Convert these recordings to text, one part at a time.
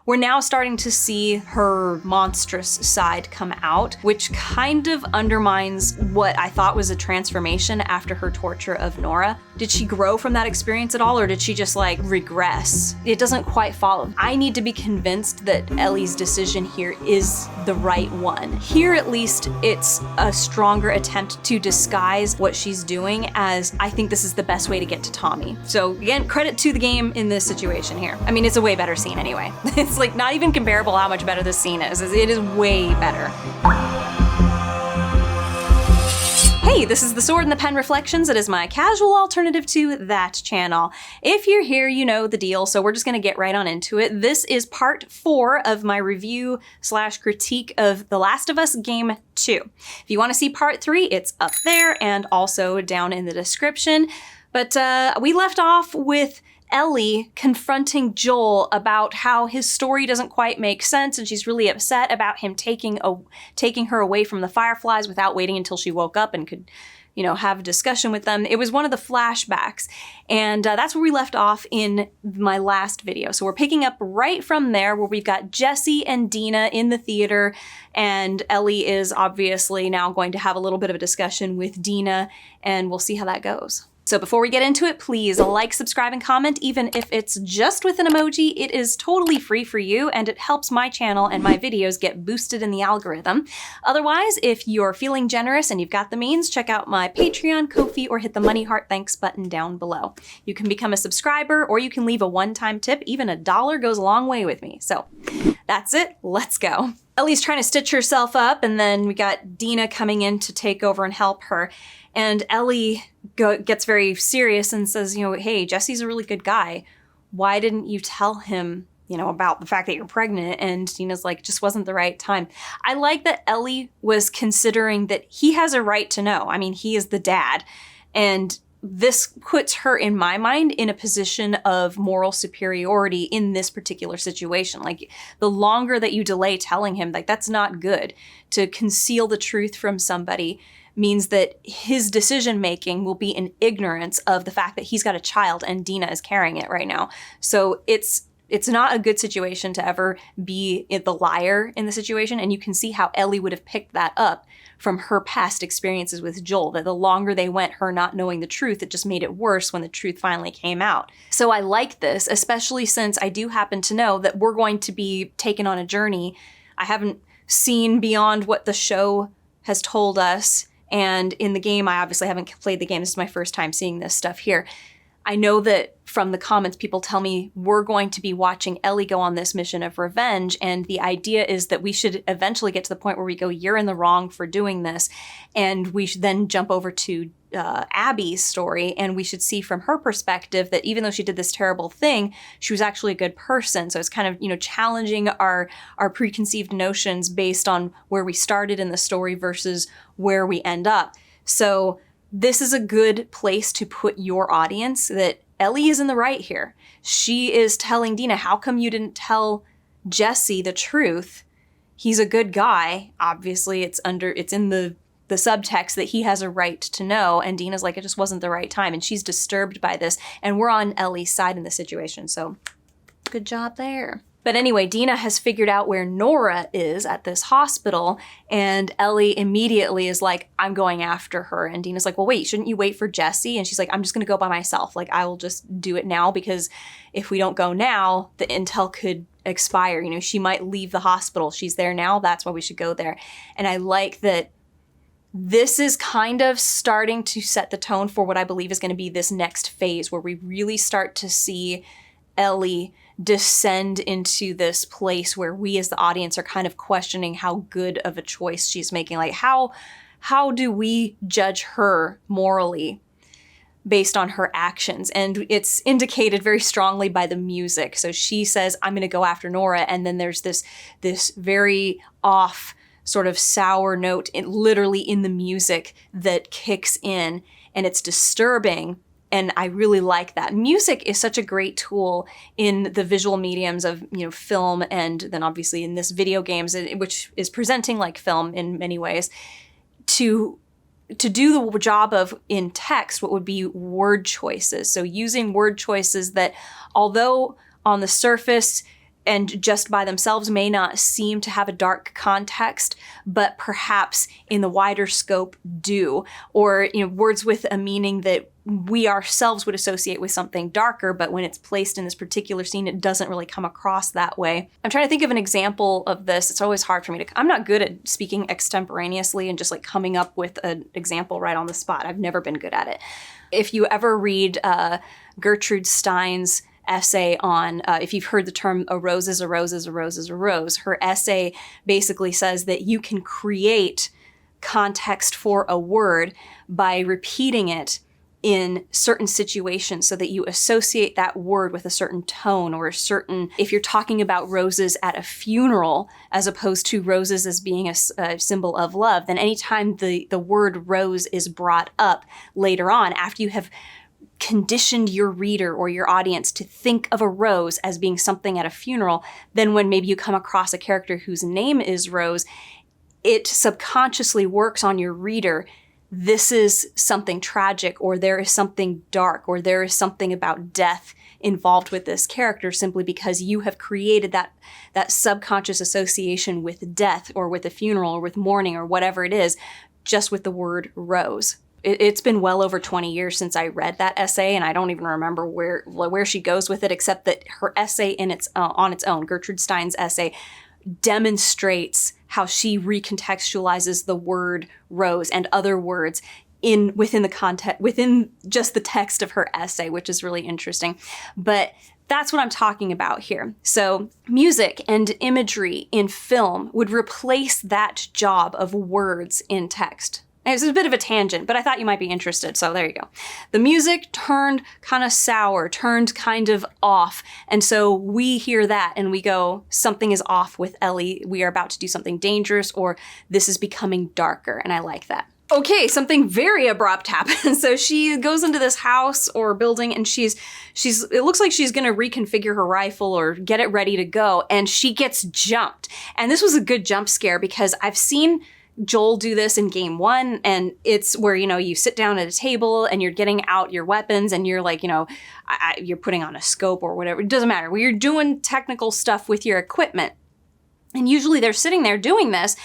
we're now starting to see her monstrous side come out, which kind of undermines what I thought was a transformation after her torture of Nora. Did she grow from that experience at all, or did she just like regress? It doesn't quite follow. I need to be convinced that Ellie's decision here is the right one. Here, at least, it's a stronger attempt to disguise what she's doing as, I think this is the best way to get to Tommy. So again, credit to the game in this situation here. I mean, it's a way better scene anyway. It's like not even comparable how much better this scene is. It is way better. Hey, this is the Sword and the Pen Reflections. It is my casual alternative to that channel. If you're here, you know the deal, so we're just gonna get right on into it. This is part 4 of my review / critique of The Last of Us Game 2. If you wanna see part 3, it's up there and also down in the description. But we left off with Ellie confronting Joel about how his story doesn't quite make sense, and she's really upset about him taking her away from the Fireflies without waiting until she woke up and could, you know, have a discussion with them. It was one of the flashbacks, and that's where we left off in my last video. So we're picking up right from there, where we've got Jesse and Dina in the theater, and Ellie is obviously now going to have a little bit of a discussion with Dina, and we'll see how that goes. So before we get into it, please like, subscribe, and comment, even if it's just with an emoji. It is totally free for you, and it helps my channel and my videos get boosted in the algorithm. Otherwise, if you're feeling generous and you've got the means, check out my Patreon, Ko-fi, or hit the money heart thanks button down below. You can become a subscriber, or you can leave a one-time tip. Even $1 goes a long way with me. So that's it, let's go. Ellie's trying to stitch herself up, and then we got Dina coming in to take over and help her. And Ellie gets very serious and says, you know, hey, Jesse's a really good guy. Why didn't you tell him, you know, about the fact that you're pregnant? And Dina's like, just wasn't the right time. I like that Ellie was considering that he has a right to know. I mean, he is the dad. And this puts her, in my mind, in a position of moral superiority in this particular situation. Like, the longer that you delay telling him, like, that's not good. To conceal the truth from somebody means that his decision-making will be in ignorance of the fact that he's got a child and Dina is carrying it right now. So it's not a good situation to ever be the liar in the situation, and you can see how Ellie would have picked that up from her past experiences with Joel, that the longer they went, her not knowing the truth, it just made it worse when the truth finally came out. So I like this, especially since I do happen to know that we're going to be taken on a journey. I haven't seen beyond what the show has told us, and in the game, I obviously haven't played the game. This is my first time seeing this stuff here. I know that from the comments, people tell me we're going to be watching Ellie go on this mission of revenge, and the idea is that we should eventually get to the point where we go, you're in the wrong for doing this, and we should then jump over to Abby's story, and we should see from her perspective that even though she did this terrible thing, she was actually a good person. So it's kind of, you know, challenging our preconceived notions based on where we started in the story versus where we end up. So this is a good place to put your audience, that Ellie is in the right here. She is telling Dina, how come you didn't tell Jesse the truth? He's a good guy. Obviously, it's in the subtext that he has a right to know, and Dina's like, it just wasn't the right time, and she's disturbed by this, and we're on Ellie's side in the situation, so good job there. But anyway, Dina has figured out where Nora is at this hospital, and Ellie immediately is like, I'm going after her. And Dina's like, well, wait, shouldn't you wait for Jesse? And she's like, I'm just gonna go by myself. Like, I will just do it now, because if we don't go now, the intel could expire. You know, she might leave the hospital. She's there now, that's why we should go there. And I like that this is kind of starting to set the tone for what I believe is gonna be this next phase, where we really start to see Ellie descend into this place where we as the audience are kind of questioning how good of a choice she's making. Like, how do we judge her morally based on her actions? And it's indicated very strongly by the music. So she says, I'm gonna go after Nora, and then there's this very off sort of sour note literally in the music that kicks in, and it's disturbing. And I really like that. Music is such a great tool in the visual mediums of, you know, film, and then obviously in this video games, which is presenting like film in many ways, to do the job of, in text, what would be word choices. So using word choices that, although on the surface and just by themselves may not seem to have a dark context, but perhaps in the wider scope do, or words with a meaning that we ourselves would associate with something darker, but when it's placed in this particular scene, it doesn't really come across that way. I'm trying to think of an example of this. It's always hard for me I'm not good at speaking extemporaneously and just like coming up with an example right on the spot. I've never been good at it. If you ever read Gertrude Stein's essay on, if you've heard the term a rose is a rose is a rose is a rose, her essay basically says that you can create context for a word by repeating it in certain situations so that you associate that word with a certain tone or a certain, if you're talking about roses at a funeral as opposed to roses as being a symbol of love, then anytime the word rose is brought up later on, after you have conditioned your reader or your audience to think of a rose as being something at a funeral, then when maybe you come across a character whose name is Rose, it subconsciously works on your reader. This is something tragic, or there is something dark, or there is something about death involved with this character, simply because you have created that subconscious association with death or with a funeral or with mourning or whatever it is, just with the word rose. It's been well over 20 years since I read that essay, and I don't even remember where she goes with it, except that her essay on its own, Gertrude Stein's essay, demonstrates how she recontextualizes the word rose and other words within just the text of her essay, which is really interesting. But that's what I'm talking about here. So music and imagery in film would replace that job of words in text. It's a bit of a tangent, but I thought you might be interested, so there you go. The music turned kind of sour, turned kind of off, and so we hear that and we go, something is off with Ellie, we are about to do something dangerous, or this is becoming darker, and I like that. Okay, something very abrupt happens. So she goes into this house or building, and it looks like she's gonna reconfigure her rifle or get it ready to go, and she gets jumped. And this was a good jump scare because I've seen Joel do this in game 1, and it's where, you sit down at a table and you're getting out your weapons and you're like, you're putting on a scope or whatever. It doesn't matter. You're doing technical stuff with your equipment. And usually they're sitting there doing this,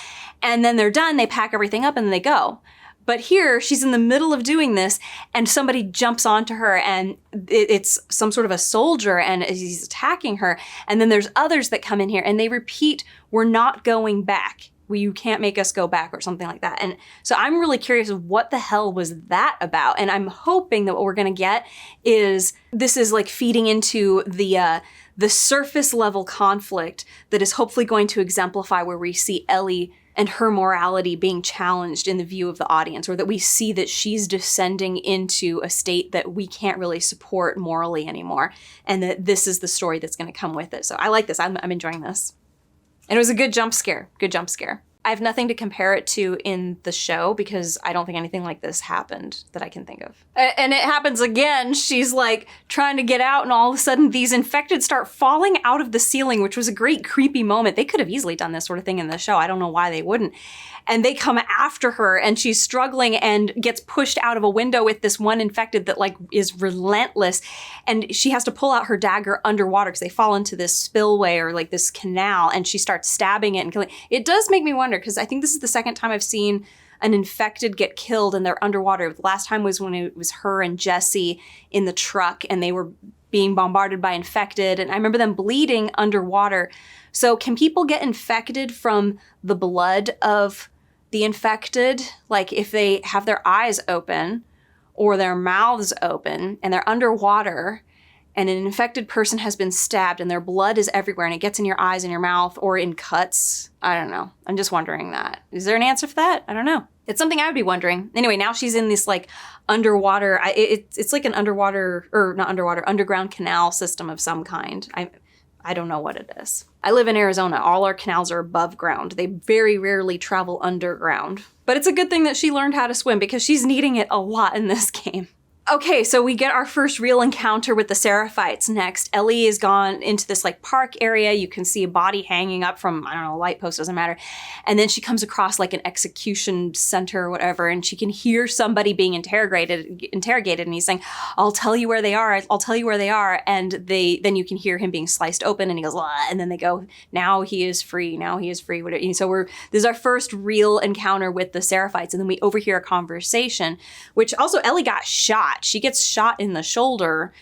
and then they're done, they pack everything up and then they go. But here, she's in the middle of doing this, and somebody jumps onto her, and it's some sort of a soldier, and he's attacking her. And then there's others that come in here, and they repeat, "We're not going back. You can't make us go back," or something like that. And so I'm really curious, what the hell was that about? And I'm hoping that what we're gonna get is, this is like feeding into the surface level conflict that is hopefully going to exemplify where we see Ellie and her morality being challenged in the view of the audience, or that we see that she's descending into a state that we can't really support morally anymore, and that this is the story that's gonna come with it. So I like this, I'm enjoying this. And it was a good jump scare. I have nothing to compare it to in the show because I don't think anything like this happened that I can think of. And it happens again. She's like trying to get out, and all of a sudden these infected start falling out of the ceiling, which was a great creepy moment. They could have easily done this sort of thing in the show. I don't know why they wouldn't. And they come after her, and she's struggling and gets pushed out of a window with this one infected that like is relentless. And she has to pull out her dagger underwater because they fall into this spillway or like this canal, and she starts stabbing it and killing. It does make me wonder, because I think this is the second time I've seen an infected get killed and they're underwater. The last time was when it was her and Jesse in the truck, and they were being bombarded by infected, and I remember them bleeding underwater. So can people get infected from the blood of the infected? Like if they have their eyes open or their mouths open and they're underwater, and an infected person has been stabbed and their blood is everywhere and it gets in your eyes and your mouth or in cuts. I don't know. I'm just wondering that. Is there an answer for that? I don't know. It's something I would be wondering. Anyway, now she's in this like underwater, it's like an underground canal system of some kind. I don't know what it is. I live in Arizona. All our canals are above ground. They very rarely travel underground. But it's a good thing that she learned how to swim because she's needing it a lot in this game. Okay, so we get our first real encounter with the Sarapites next. Ellie is gone into this like park area. You can see a body hanging up from, I don't know, a light post, doesn't matter. And then she comes across like an execution center or whatever, and she can hear somebody being interrogated, and he's saying, I'll tell you where they are. I'll tell you where they are. And then you can hear him being sliced open, and he goes, "Wah," and then they go, now he is free. Now he is free. So this is our first real encounter with the Sarapites. And then we overhear a conversation, which also Ellie got shot. She gets shot in the shoulder,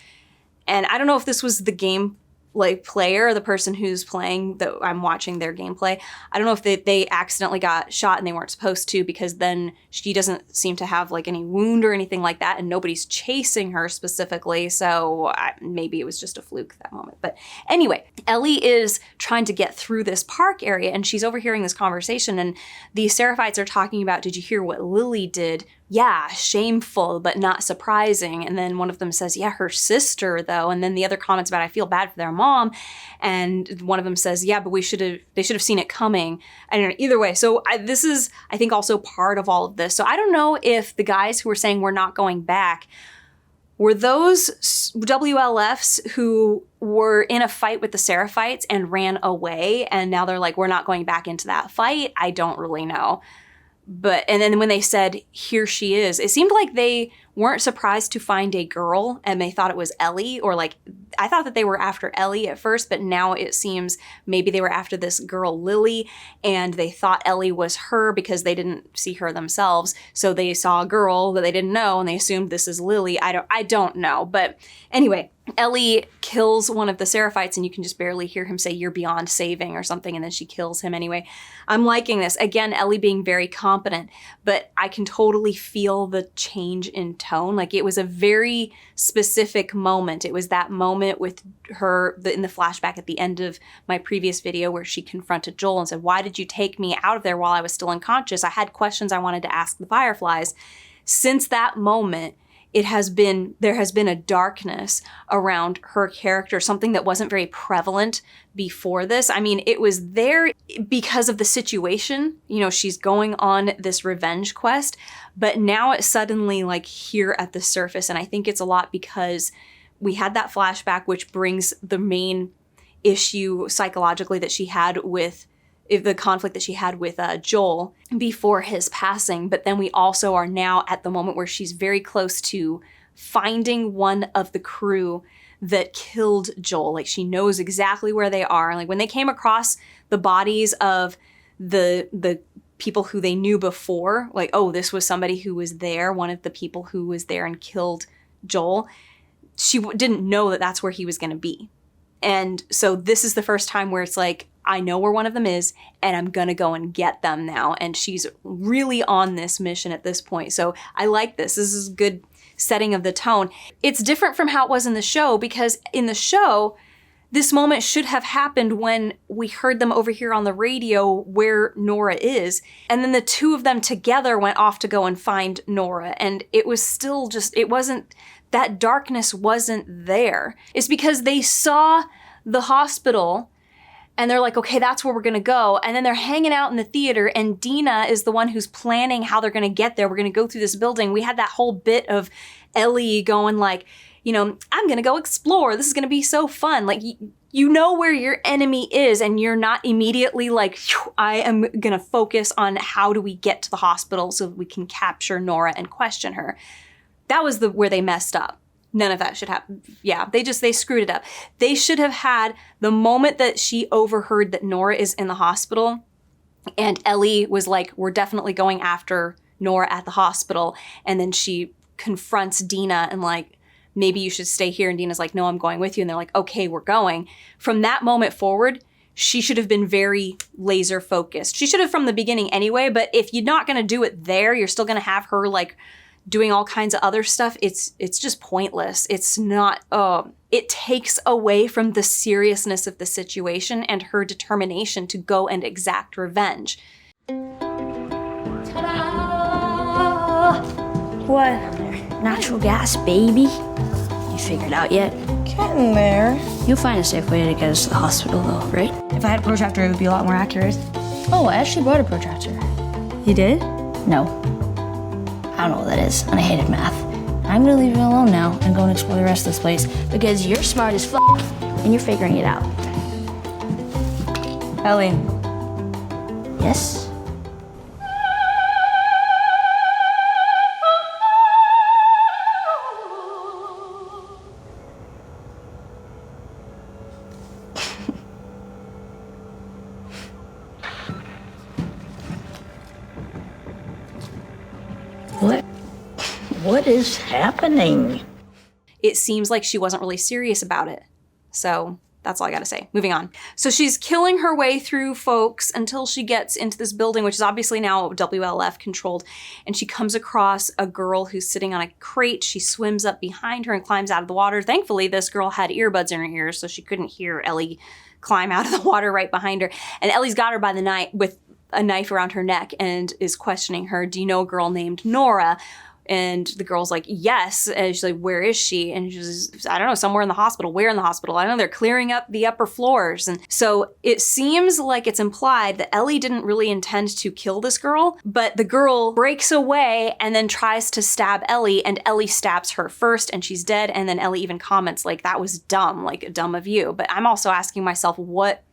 and I don't know if this was the game like player, the person who's playing, that I'm watching their gameplay. I don't know if they accidentally got shot and they weren't supposed to, because then she doesn't seem to have like any wound or anything like that, and nobody's chasing her specifically, so maybe it was just a fluke that moment. But anyway, Ellie is trying to get through this park area, and she's overhearing this conversation, and the Sarapites are talking about, did you hear what Lily did? Yeah, shameful, but not surprising. And then one of them says, yeah, her sister though. And then the other comments about, I feel bad for their mom. And one of them says, yeah, but they should have seen it coming. I don't know, either way. So this is, I think, also part of all of this. So I don't know if the guys who were saying we're not going back were those WLFs who were in a fight with the Sarapites and ran away. And now they're like, we're not going back into that fight. I don't really know. And then when they said, here she is, it seemed like they weren't surprised to find a girl and they thought it was Ellie, or like, I thought that they were after Ellie at first, but now it seems maybe they were after this girl Lily, and they thought Ellie was her because they didn't see her themselves. So they saw a girl that they didn't know and they assumed this is Lily. I don't know. But anyway, Ellie kills one of the Sarapites, and you can just barely hear him say, you're beyond saving or something, and then she kills him anyway. I'm liking this. Again, Ellie being very competent, but I can totally feel the change in tone. Like, it was a very specific moment. It was that moment with her in the flashback at the end of my previous video where she confronted Joel and said, why did you take me out of there while I was still unconscious? I had questions I wanted to ask the Fireflies. Since that moment, there has been a darkness around her character, something that wasn't very prevalent before this. I mean, it was there because of the situation. You know, she's going on this revenge quest, but now it's suddenly like here at the surface. And I think it's a lot because we had that flashback, which brings the main issue psychologically that she had with the conflict that she had with Joel before his passing. But then we also are now at the moment where she's very close to finding one of the crew that killed Joel. Like, she knows exactly where they are. Like, when they came across the bodies of the people who they knew before, like, oh, this was somebody who was there, one of the people who was there and killed Joel, she didn't know that that's where he was going to be. And so this is the first time where it's like, I know where one of them is, and I'm gonna go and get them now. And she's really on this mission at this point. So I like this. This is good setting of the tone. It's different from how it was in the show, because in the show, this moment should have happened when we heard them over here on the radio where Nora is. And then the two of them together went off to go and find Nora. And it was still just, it wasn't, that darkness wasn't there. It's because they saw the hospital and they're like, okay, that's where we're gonna go. And then they're hanging out in the theater, and Dina is the one who's planning how they're gonna get there. We're gonna go through this building. We had that whole bit of Ellie going like, you know, I'm gonna go explore. This is gonna be so fun. Like, you know where your enemy is, and you're not immediately like, I am gonna focus on how do we get to the hospital so that we can capture Nora and question her. That was where they messed up. None of that should happen. Yeah, they screwed it up. They should have had the moment that she overheard that Nora is in the hospital, and Ellie was like, we're definitely going after Nora at the hospital. And then she confronts Dina and like, maybe you should stay here. And Dina's like, no, I'm going with you. And they're like, okay, we're going. From that moment forward, she should have been very laser focused. She should have from the beginning anyway, but if you're not going to do it there, you're still going to have her like doing all kinds of other stuff. It's just pointless. It's not, it takes away from the seriousness of the situation and her determination to go and exact revenge. Ta-da! What? Natural gas, baby. You figured out yet? Getting there. You'll find a safe way to get us to the hospital though, right? If I had a protractor, it would be a lot more accurate. Oh, I actually brought a protractor. You did? No. I don't know what that is, and I hated math. I'm gonna leave you alone now and go and explore the rest of this place because you're smart as f and you're figuring it out. Ellie, Yes? What is happening? It seems like she wasn't really serious about it. So that's all I gotta say. Moving on. So she's killing her way through folks until she gets into this building, which is obviously now WLF controlled. And she comes across a girl who's sitting on a crate. She swims up behind her and climbs out of the water. Thankfully, this girl had earbuds in her ears, so she couldn't hear Ellie climb out of the water right behind her. And Ellie's got her by the night with a knife around her neck and is questioning her. Do you know a girl named Nora? And the girl's like, yes. And she's like, where is she? And she's, I don't know, somewhere in the hospital. Where in the hospital? I don't know, they're clearing up the upper floors. And so it seems like it's implied that Ellie didn't really intend to kill this girl, but the girl breaks away and then tries to stab Ellie, and Ellie stabs her first and she's dead. And then Ellie even comments like, that was dumb, like dumb of you. But I'm also asking myself, what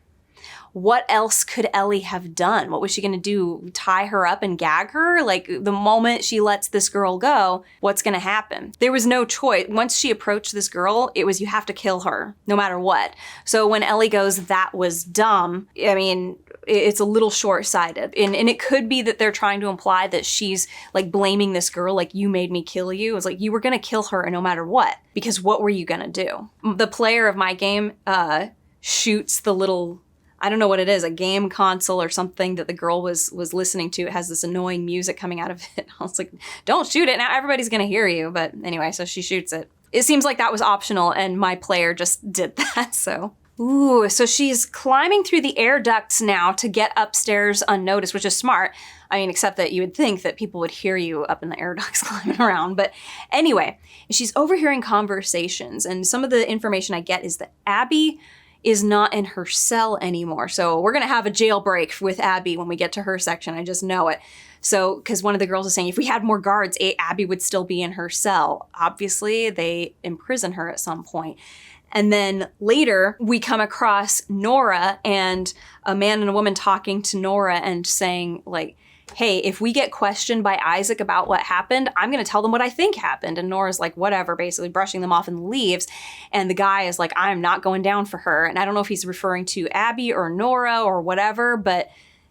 else could Ellie have done? What was she gonna do? Tie her up and gag her? Like, the moment she lets this girl go, what's gonna happen? There was no choice. Once she approached this girl, it was you have to kill her, no matter what. So when Ellie goes, that was dumb, I mean, it's a little short-sighted. And it could be that they're trying to imply that she's like blaming this girl, like, you made me kill you. It's like, you were gonna kill her no matter what, because what were you gonna do? The player of my game shoots the little, I don't know what it is, a game console or something that the girl was listening to. It has this annoying music coming out of it. I was like, don't shoot it, now everybody's gonna hear you. But anyway, so she shoots it. It seems like that was optional and my player just did that, so. Ooh, so she's climbing through the air ducts now to get upstairs unnoticed, which is smart. I mean, except that you would think that people would hear you up in the air ducts climbing around. But anyway, she's overhearing conversations, and some of the information I get is that Abby is not in her cell anymore. So we're gonna have a jailbreak with Abby when we get to her section, I just know it. So, because one of the girls is saying, if we had more guards, Abby would still be in her cell. Obviously, they imprison her at some point. And then later, we come across Nora and a man and a woman talking to Nora and saying, like, hey, if we get questioned by Isaac about what happened, I'm going to tell them what I think happened. And Nora's like, whatever, basically brushing them off and leaves. And the guy is like, I'm not going down for her. And I don't know if he's referring to Abby or Nora or whatever, but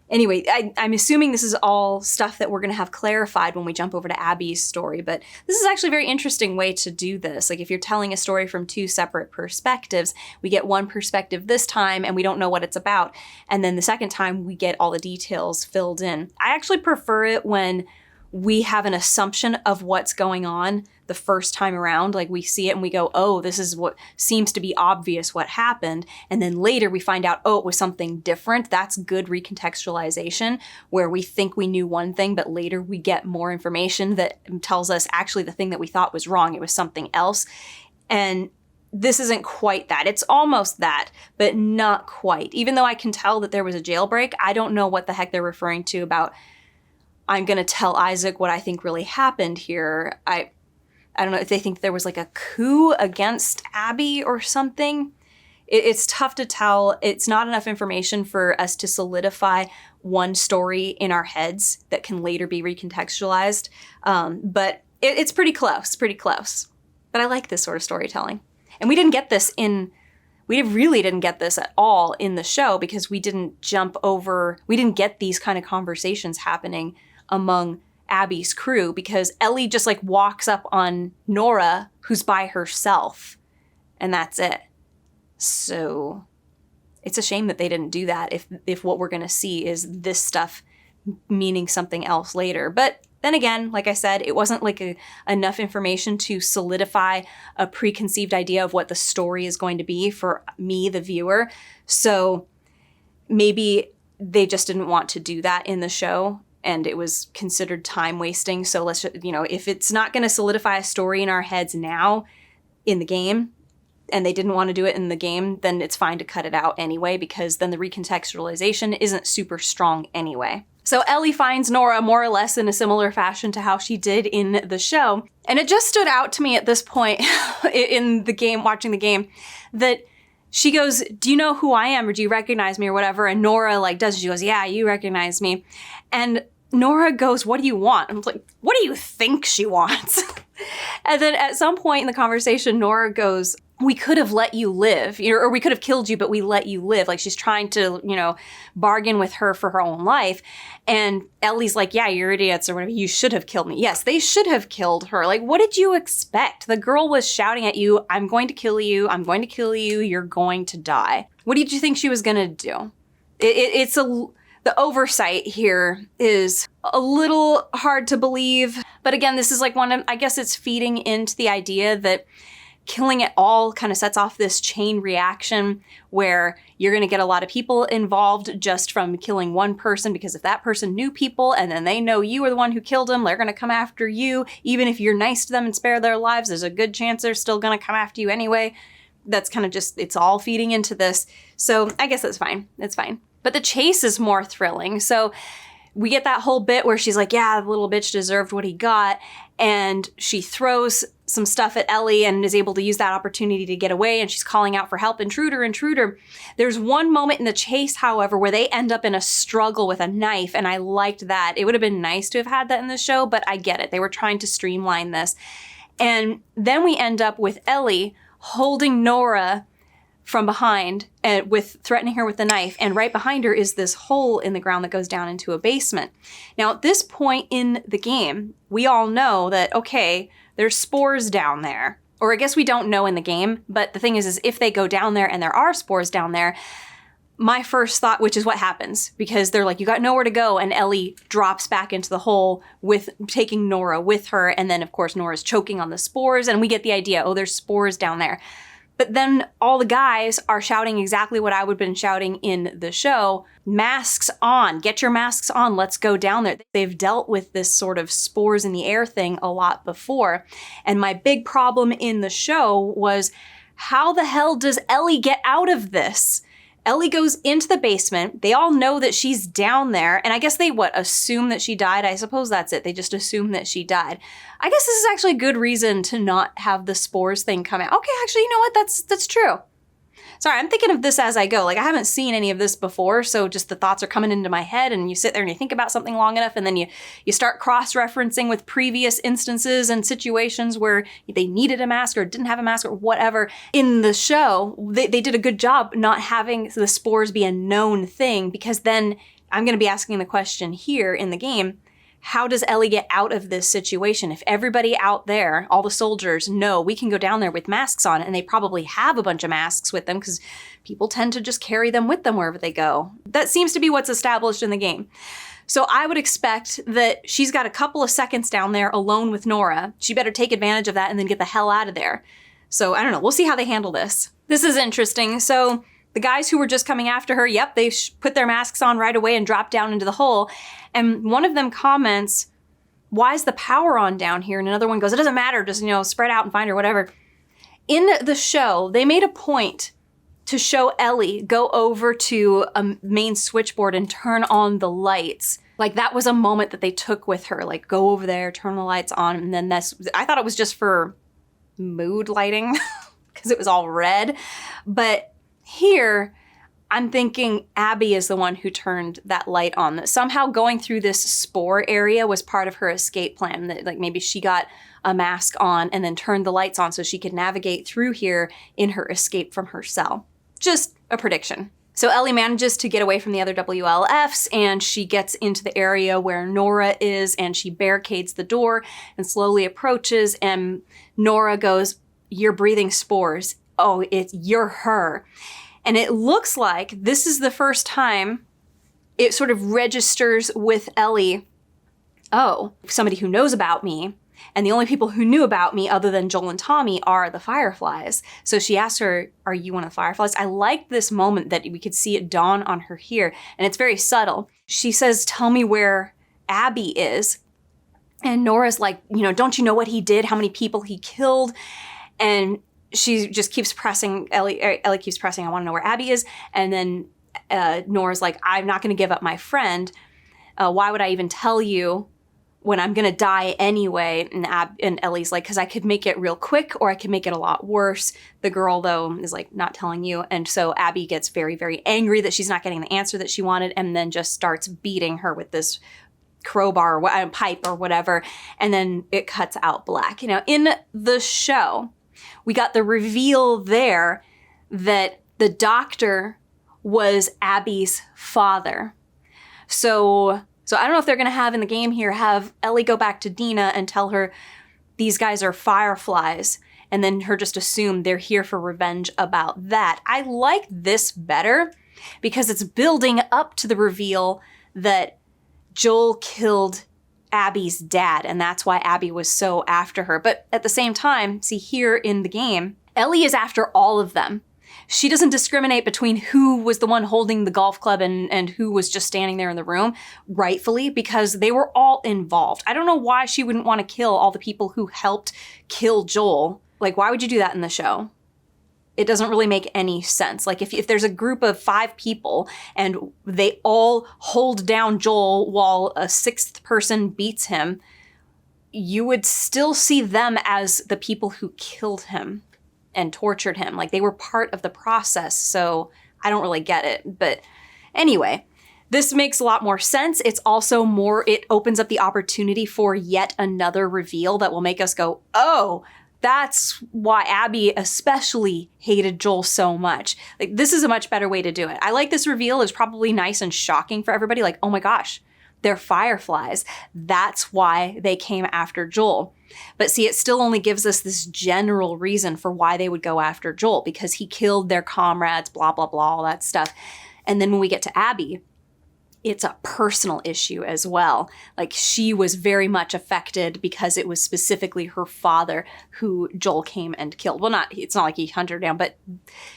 anyway, I'm assuming this is all stuff that we're going to have clarified when we jump over to Abby's story. But this is actually a very interesting way to do this. Like, if you're telling a story from two separate perspectives, we get one perspective this time and we don't know what it's about. And then the second time we get all the details filled in. I actually prefer it when we have an assumption of what's going on the first time around. Like, we see it and we go, oh, this is what seems to be obvious what happened. And then later we find out, oh, it was something different. That's good recontextualization, where we think we knew one thing, but later we get more information that tells us actually the thing that we thought was wrong, it was something else. And this isn't quite that. It's almost that, but not quite. Even though I can tell that there was a jailbreak, I don't know what the heck they're referring to about, I'm going to tell Isaac what I think really happened here. I don't know if they think there was like a coup against Abby or something. It's tough to tell. It's not enough information for us to solidify one story in our heads that can later be recontextualized. But it's pretty close, But I like this sort of storytelling. And we really didn't get this at all in the show because we didn't get these kind of conversations happening among Abby's crew, because Ellie just like walks up on Nora, who's by herself, and that's it. So it's a shame that they didn't do that if what we're gonna see is this stuff meaning something else later. But then again, like I said, it wasn't like enough information to solidify a preconceived idea of what the story is going to be for me, the viewer. So maybe they just didn't want to do that in the show, and it was considered time wasting. So let's just, if it's not going to solidify a story in our heads now in the game, and they didn't want to do it in the game, then it's fine to cut it out anyway, because then the recontextualization isn't super strong anyway. So Ellie finds Nora more or less in a similar fashion to how she did in the show. And it just stood out to me at this point in the game, watching the game, that she goes, do you know who I am, or do you recognize me, or whatever? And Nora she goes, yeah, you recognize me. And Nora goes, what do you want? I'm like, what do you think she wants? And then at some point in the conversation, Nora goes, we could have let you live, or we could have killed you, but we let you live. Like, she's trying to, bargain with her for her own life. And Ellie's like, yeah, you're idiots or whatever. You should have killed me. Yes, they should have killed her. Like, what did you expect? The girl was shouting at you, I'm going to kill you. I'm going to kill you. You're going to die. What did you think she was going to do? The oversight here is a little hard to believe. But again, this is like I guess it's feeding into the idea that killing it all kind of sets off this chain reaction where you're going to get a lot of people involved just from killing one person, because if that person knew people and then they know you were the one who killed them, they're going to come after you. Even if you're nice to them and spare their lives, there's a good chance they're still going to come after you anyway. That's kind of just, it's all feeding into this. So I guess that's fine. It's fine. But the chase is more thrilling. So we get that whole bit where she's like, yeah, the little bitch deserved what he got. And she throws some stuff at Ellie and is able to use that opportunity to get away. And she's calling out for help, intruder, intruder. There's one moment in the chase, however, where they end up in a struggle with a knife. And I liked that. It would have been nice to have had that in the show, but I get it. They were trying to streamline this. And then we end up with Ellie holding Nora from behind and threatening her with the knife. And right behind her is this hole in the ground that goes down into a basement. Now, at this point in the game, we all know that, okay, there's spores down there. Or I guess we don't know in the game, but the thing is if they go down there and there are spores down there, my first thought, which is what happens, because they're like, you got nowhere to go, and Ellie drops back into the hole with taking Nora with her. And then, of course, Nora's choking on the spores, and we get the idea, oh, there's spores down there. But then all the guys are shouting exactly what I would have been shouting in the show. Masks on. Get your masks on. Let's go down there. They've dealt with this sort of spores in the air thing a lot before. And my big problem in the show was, how the hell does Ellie get out of this? Ellie goes into the basement. They all know that she's down there. And I guess they, assume that she died? I suppose that's it. They just assume that she died. I guess this is actually a good reason to not have the spores thing come out. Okay, actually, you know what? That's true. Sorry, I'm thinking of this as I go. Like, I haven't seen any of this before, so just the thoughts are coming into my head, and you sit there and you think about something long enough, and then you start cross-referencing with previous instances and situations where they needed a mask or didn't have a mask or whatever. In the show, they did a good job not having the spores be a known thing, because then I'm going to be asking the question here in the game, how does Ellie get out of this situation? If everybody out there, all the soldiers, know we can go down there with masks on, and they probably have a bunch of masks with them because people tend to just carry them with them wherever they go. That seems to be what's established in the game. So I would expect that she's got a couple of seconds down there alone with Nora. She better take advantage of that and then get the hell out of there. So I don't know. We'll see how they handle this. This is interesting. So the guys who were just coming after her, yep, they put their masks on right away and dropped down into the hole. And one of them comments, why is the power on down here? And another one goes, it doesn't matter, just, spread out and find her, whatever. In the show, they made a point to show Ellie go over to a main switchboard and turn on the lights. Like, that was a moment that they took with her, like, go over there, turn the lights on. And then I thought it was just for mood lighting because it was all red. But here, I'm thinking Abby is the one who turned that light on. That somehow going through this spore area was part of her escape plan. That, like, maybe she got a mask on and then turned the lights on so she could navigate through here in her escape from her cell. Just a prediction. So Ellie manages to get away from the other WLFs, and she gets into the area where Nora is, and she barricades the door and slowly approaches, and Nora goes, "You're breathing spores. Oh, you're her." And it looks like this is the first time it sort of registers with Ellie, oh, somebody who knows about me, and the only people who knew about me other than Joel and Tommy are the Fireflies. So she asks her, are you one of the Fireflies? I liked this moment that we could see it dawn on her here, and it's very subtle. She says, tell me where Abby is. And Nora's like, don't you know what he did, how many people he killed? And she just keeps pressing, Ellie keeps pressing, I want to know where Abby is. And then Nora's like, I'm not going to give up my friend. Why would I even tell you when I'm gonna die anyway? And Ellie's like, because I could make it real quick or I could make it a lot worse. The girl, though, is like, not telling you. And so Abby gets very, very angry that she's not getting the answer that she wanted, and then just starts beating her with this crowbar or pipe or whatever. And then it cuts out black. You know, in the show, we got the reveal there that the doctor was Abby's father. So I don't know if they're going to have in the game here, have Ellie go back to Dina and tell her these guys are fireflies, and then her just assume they're here for revenge about that. I like this better because it's building up to the reveal that Joel killed Abby's dad, and that's why Abby was so after her. But at the same time, see here in the game, Ellie is after all of them. She doesn't discriminate between who was the one holding the golf club and who was just standing there in the room, rightfully, because they were all involved. I don't know why she wouldn't want to kill all the people who helped kill Joel. Like, why would you do that in the show? It doesn't really make any sense. Like, if there's a group of 5 people and they all hold down Joel while a 6th person beats him, you would still see them as the people who killed him and tortured him. Like, they were part of the process, so I don't really get it. But anyway, this makes a lot more sense. It's also it opens up the opportunity for yet another reveal that will make us go, oh, that's why Abby especially hated Joel so much. Like, this is a much better way to do it. I like this reveal. It was probably nice and shocking for everybody. Like, oh my gosh, they're fireflies. That's why they came after Joel. But see, it still only gives us this general reason for why they would go after Joel, because he killed their comrades, blah, blah, blah, all that stuff. And then when we get to Abby, it's a personal issue as well. Like, she was very much affected because it was specifically her father who Joel came and killed. Well, it's not like he hunted her down, but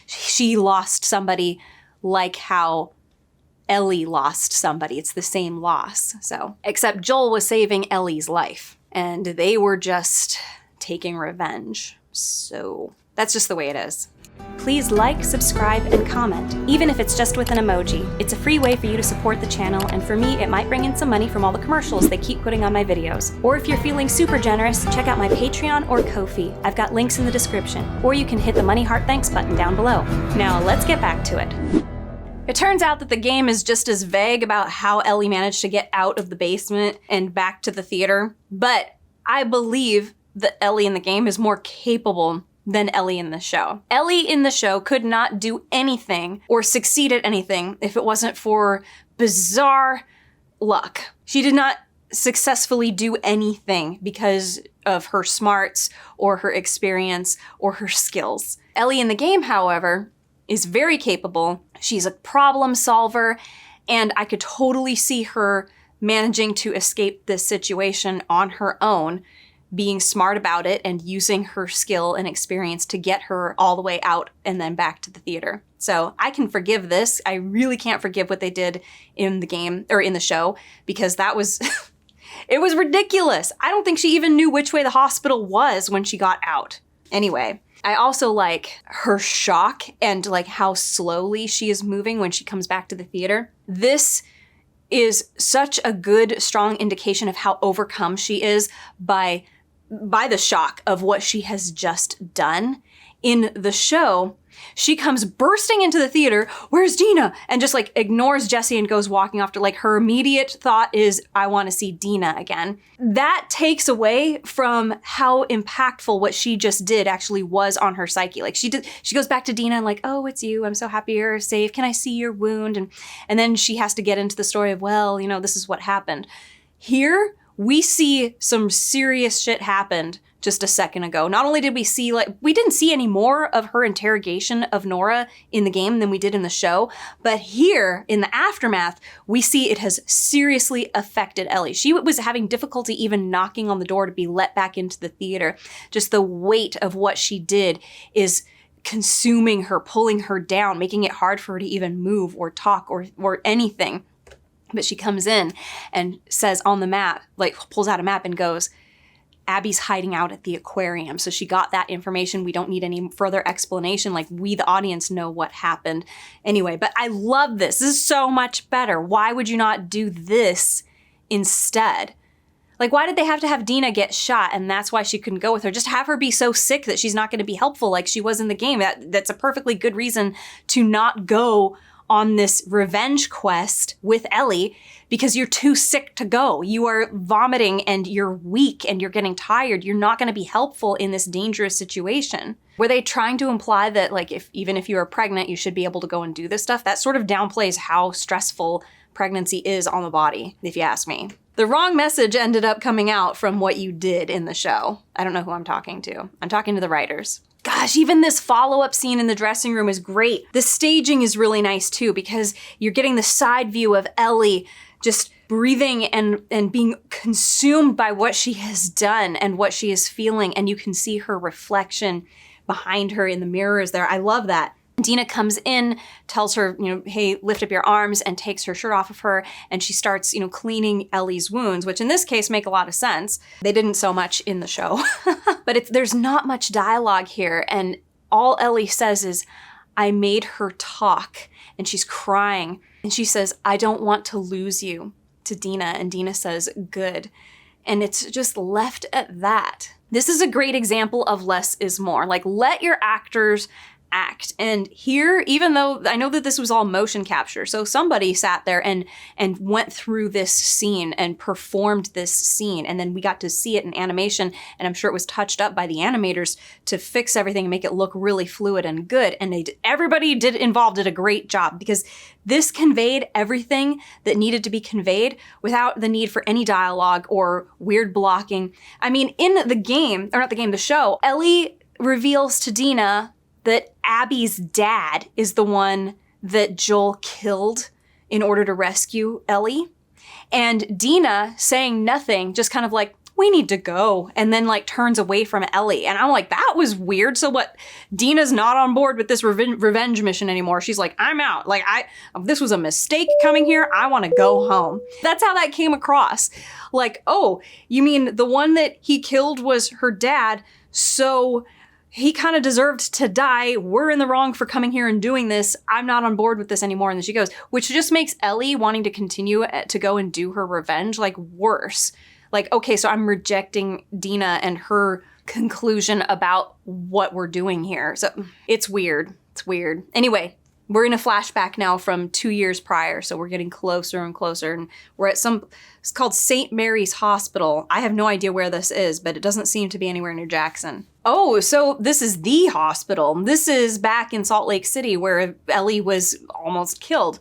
she lost somebody like how Ellie lost somebody. It's the same loss. So, except Joel was saving Ellie's life, and they were just taking revenge. So that's just the way it is. Please like, subscribe, and comment, even if it's just with an emoji. It's a free way for you to support the channel, and for me, it might bring in some money from all the commercials they keep putting on my videos. Or if you're feeling super generous, check out my Patreon or Ko-fi. I've got links in the description. Or you can hit the Money Heart Thanks button down below. Now, let's get back to it. It turns out that the game is just as vague about how Ellie managed to get out of the basement and back to the theater, but I believe that Ellie in the game is more capable than Ellie in the show. Ellie in the show could not do anything or succeed at anything if it wasn't for bizarre luck. She did not successfully do anything because of her smarts or her experience or her skills. Ellie in the game, however, is very capable. She's a problem solver, and I could totally see her managing to escape this situation on her own, being smart about it and using her skill and experience to get her all the way out and then back to the theater. So I can forgive this. I really can't forgive what they did in the game or in the show, because that was it was ridiculous. I don't think she even knew which way the hospital was when she got out. Anyway, I also like her shock and like how slowly she is moving when she comes back to the theater. This is such a good, strong indication of how overcome she is by the shock of what she has just done. In the show, she comes bursting into the theater, "Where's Dina?" and just like ignores Jesse and goes walking off to, like, her immediate thought is, I want to see Dina again. That takes away from how impactful what she just did actually was on her psyche. Like, she goes back to Dina and like, "Oh, it's you. I'm so happy you're safe. Can I see your wound?" And then she has to get into the story of, well, you know, this is what happened. Here, we see some serious shit happened just a second ago. Not only did we see, like, we didn't see any more of her interrogation of Nora in the game than we did in the show, but here in the aftermath, we see it has seriously affected Ellie. She was having difficulty even knocking on the door to be let back into the theater. Just the weight of what she did is consuming her, pulling her down, making it hard for her to even move or talk or anything. But she comes in and says on the map, like pulls out a map and goes, "Abby's hiding out at the aquarium." So she got that information. We don't need any further explanation. Like, we, the audience, know what happened. Anyway, but I love this. This is so much better. Why would you not do this instead. Like, why did they have to have Dina get shot and that's why she couldn't go with her? Just have her be so sick that she's not going to be helpful like she was in the game. That's a perfectly good reason to not go on this revenge quest with Ellie, because you're too sick to go. You are vomiting and you're weak and you're getting tired. You're not going to be helpful in this dangerous situation. Were they trying to imply that, like, even if you are pregnant, you should be able to go and do this stuff? That sort of downplays how stressful pregnancy is on the body, if you ask me. The wrong message ended up coming out from what you did in the show. I don't know who I'm talking to. I'm talking to the writers. Gosh, even this follow-up scene in the dressing room is great. The staging is really nice too, because you're getting the side view of Ellie just breathing and being consumed by what she has done and what she is feeling, and you can see her reflection behind her in the mirrors there. I love that. Dina comes in, tells her, hey, lift up your arms, and takes her shirt off of her, and she starts, cleaning Ellie's wounds, which in this case make a lot of sense. They didn't so much in the show. But there's not much dialogue here, and all Ellie says is, I made her talk, and she's crying, and she says, I don't want to lose you, to Dina, and Dina says, good. And it's just left at that. This is a great example of less is more. Like, let your actors act. And here, even though I know that this was all motion capture, so somebody sat there and went through this scene and performed this scene, and then we got to see it in animation, and I'm sure it was touched up by the animators to fix everything and make it look really fluid and good. And everybody involved did a great job, because this conveyed everything that needed to be conveyed without the need for any dialogue or weird blocking. I mean, in the game, or not the game, the show, Ellie reveals to Dina that Abby's dad is the one that Joel killed in order to rescue Ellie. And Dina, saying nothing, just kind of like, we need to go, and then like turns away from Ellie. And I'm like, that was weird. So what? Dina's not on board with this revenge mission anymore. She's like, I'm out. Like, this was a mistake coming here. I want to go home. That's how that came across. Like, oh, you mean the one that he killed was her dad, so he kind of deserved to die. We're in the wrong for coming here and doing this. I'm not on board with this anymore. And then she goes, which just makes Ellie wanting to continue to go and do her revenge like worse. Like, okay, so I'm rejecting Dina and her conclusion about what we're doing here. So it's weird. It's weird. Anyway, we're in a flashback now from 2 years prior. So we're getting closer and closer. And we're at it's called St. Mary's Hospital. I have no idea where this is, but it doesn't seem to be anywhere near Jackson. Oh, so this is the hospital. This is back in Salt Lake City where Ellie was almost killed.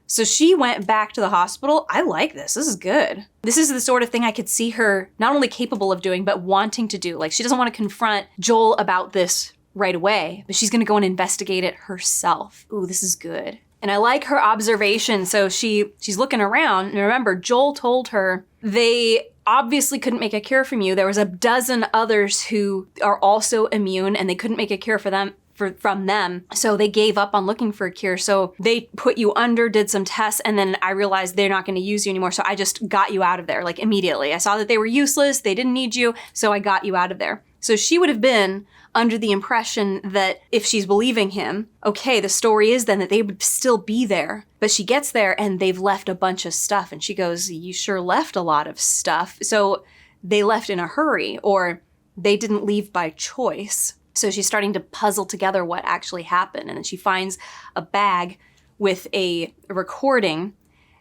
So she went back to the hospital. I like this. This is good. This is the sort of thing I could see her not only capable of doing, but wanting to do. Like, she doesn't want to confront Joel about this right away, but she's going to go and investigate it herself. Ooh, this is good. And I like her observation. So she's looking around, and remember, Joel told her they obviously couldn't make a cure from you. There was a dozen others who are also immune, and they couldn't make a cure from them. So they gave up on looking for a cure. So they put you under, did some tests, and then I realized they're not going to use you anymore. So I just got you out of there, like immediately. I saw that they were useless. They didn't need you. So I got you out of there. So she would have been under the impression that if she's believing him, okay, the story is then that they would still be there. But she gets there and they've left a bunch of stuff. And she goes, you sure left a lot of stuff. So they left in a hurry, or they didn't leave by choice. So she's starting to puzzle together what actually happened. And then she finds a bag with a recording,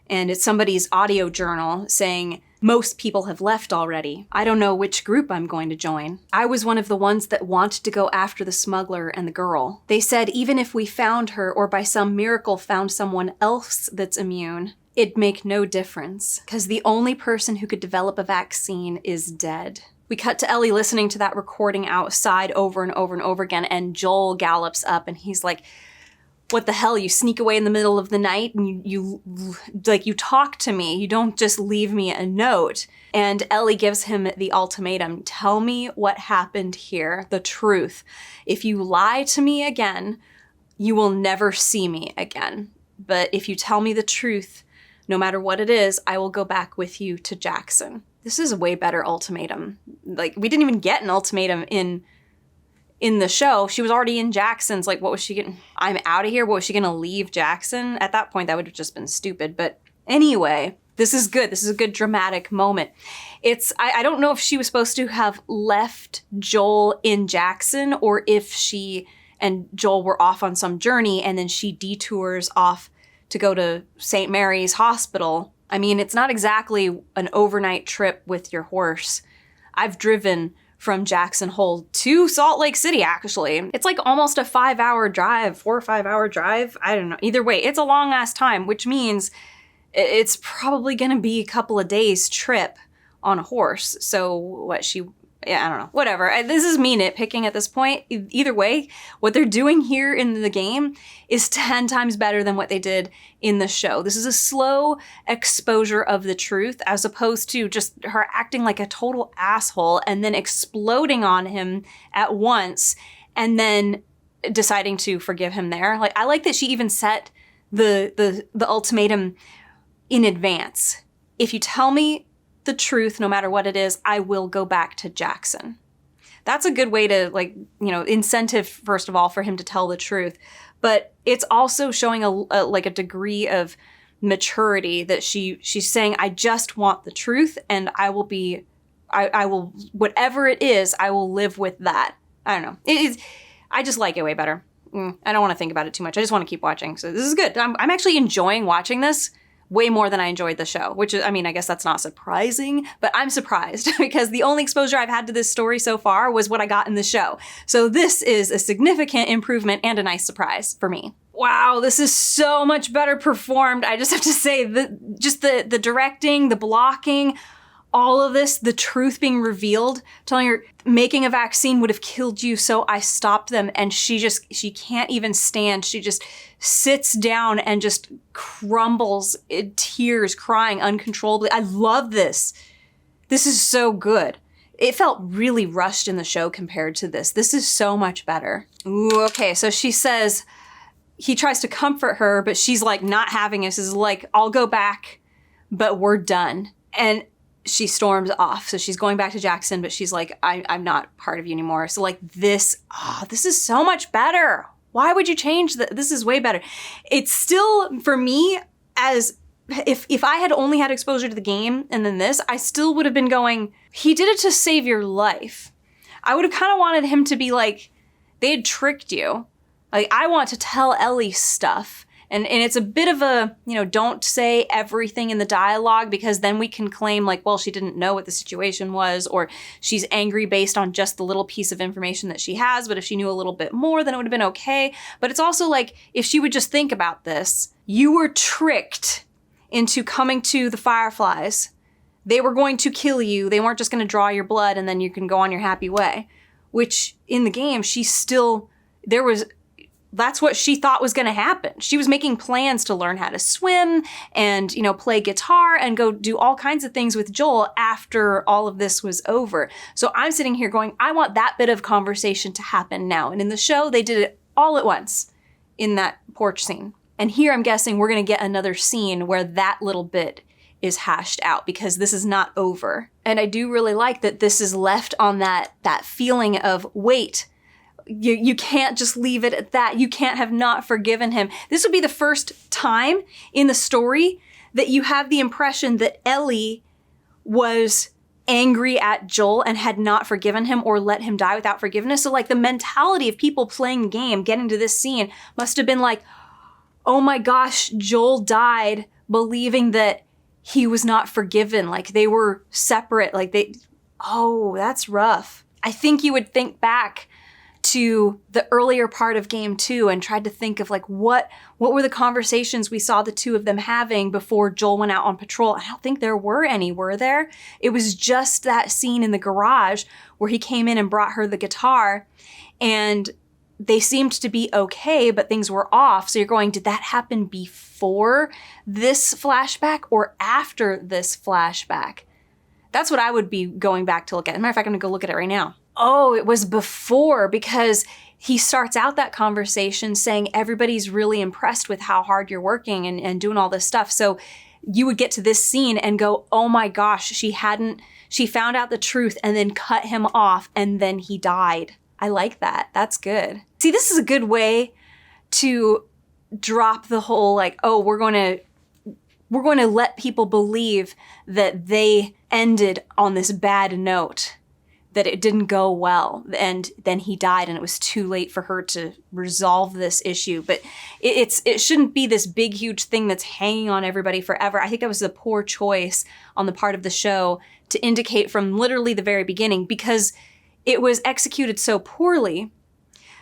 and it's somebody's audio journal saying, most people have left already. I don't know which group I'm going to join. I was one of the ones that wanted to go after the smuggler and the girl. They said even if we found her, or by some miracle found someone else that's immune, it'd make no difference, because the only person who could develop a vaccine is dead. We cut to Ellie listening to that recording outside over and over and over again, and Joel gallops up and he's like, what the hell? You sneak away in the middle of the night and you talk to me. You don't just leave me a note. And Ellie gives him the ultimatum. Tell me what happened here, the truth. If you lie to me again, you will never see me again. But if you tell me the truth, no matter what it is, I will go back with you to Jackson. This is a way better ultimatum. Like, we didn't even get an ultimatum in the show. She was already in Jackson's. Like, what was she getting? I'm out of here. What was she going to leave Jackson? At that point, that would have just been stupid. But anyway, This is good. This is a good dramatic moment. I don't know if she was supposed to have left Joel in Jackson or if she and Joel were off on some journey and then she detours off to go to St. Mary's Hospital. I mean, it's not exactly an overnight trip with your horse. I've driven from Jackson Hole to Salt Lake City, actually. It's like almost a 4 or 5 hour drive. I don't know. Either way, it's a long ass time, which means it's probably gonna be a couple of days trip on a horse. So I don't know, whatever. This is me nitpicking at this point. Either way, what they're doing here in the game is 10 times better than what they did in the show. This is a slow exposure of the truth as opposed to just her acting like a total asshole and then exploding on him at once and then deciding to forgive him there. Like, I like that she even set the ultimatum in advance. If you tell me the truth, no matter what it is, I will go back to Jackson. That's a good way to, like, incentive, first of all, for him to tell the truth. But it's also showing a degree of maturity that she's saying, I just want the truth and I will, whatever it is, I will live with that. I don't know. I just like it way better. I don't want to think about it too much. I just want to keep watching. So this is good. I'm actually enjoying watching this way more than I enjoyed the show, which is, I mean, I guess that's not surprising, but I'm surprised because the only exposure I've had to this story so far was what I got in the show. So this is a significant improvement and a nice surprise for me. Wow, this is so much better performed. I just have to say, the directing, the blocking, all of this, the truth being revealed, telling her making a vaccine would have killed you, so I stopped them. And she can't even stand. She just sits down and just crumbles in tears, crying uncontrollably. I love this. This is so good. It felt really rushed in the show compared to this. This is so much better. Ooh, okay, so she says, he tries to comfort her, but she's like not having it. She's like, I'll go back, but we're done. And she storms off. So she's going back to Jackson, but she's like, I'm not part of you anymore. So like this is so much better. Why would you change that? This is way better. It's still, for me, as if I had only had exposure to the game and then this, I still would have been going, he did it to save your life. I would have kind of wanted him to be like, they had tricked you. Like, I want to tell Ellie stuff. And it's a bit of a, don't say everything in the dialogue because then we can claim like, well, she didn't know what the situation was or she's angry based on just the little piece of information that she has. But if she knew a little bit more, then it would have been okay. But it's also like, if she would just think about this, you were tricked into coming to the Fireflies. They were going to kill you. They weren't just going to draw your blood and then you can go on your happy way. Which in the game, that's what she thought was going to happen. She was making plans to learn how to swim and, play guitar and go do all kinds of things with Joel after all of this was over. So I'm sitting here going, I want that bit of conversation to happen now. And in the show, they did it all at once in that porch scene. And here I'm guessing we're going to get another scene where that little bit is hashed out because this is not over. And I do really like that this is left on that feeling of, wait, you can't just leave it at that. You can't have not forgiven him. This would be the first time in the story that you have the impression that Ellie was angry at Joel and had not forgiven him or let him die without forgiveness. So like the mentality of people playing the game, getting to this scene must have been like, oh my gosh, Joel died believing that he was not forgiven. Like they were separate. That's rough. I think you would think back to the earlier part of game 2 and tried to think of like what were the conversations we saw the two of them having before Joel went out on patrol. I don't think there were any, were there? It was just that scene in the garage where he came in and brought her the guitar and they seemed to be okay, but things were off. So you're going, did that happen before this flashback or after this flashback? That's what I would be going back to look at. As a matter of fact, I'm gonna go look at it right now. Oh, it was before because he starts out that conversation saying everybody's really impressed with how hard you're working and doing all this stuff. So you would get to this scene and go, oh my gosh, she found out the truth and then cut him off and then he died. I like that. That's good. See, this is a good way to drop the whole like, oh, we're going to we're going to let people believe that they ended on this bad note, that it didn't go well, and then he died and it was too late for her to resolve this issue. But it shouldn't be this big, huge thing that's hanging on everybody forever. I think that was a poor choice on the part of the show to indicate from literally the very beginning, because it was executed so poorly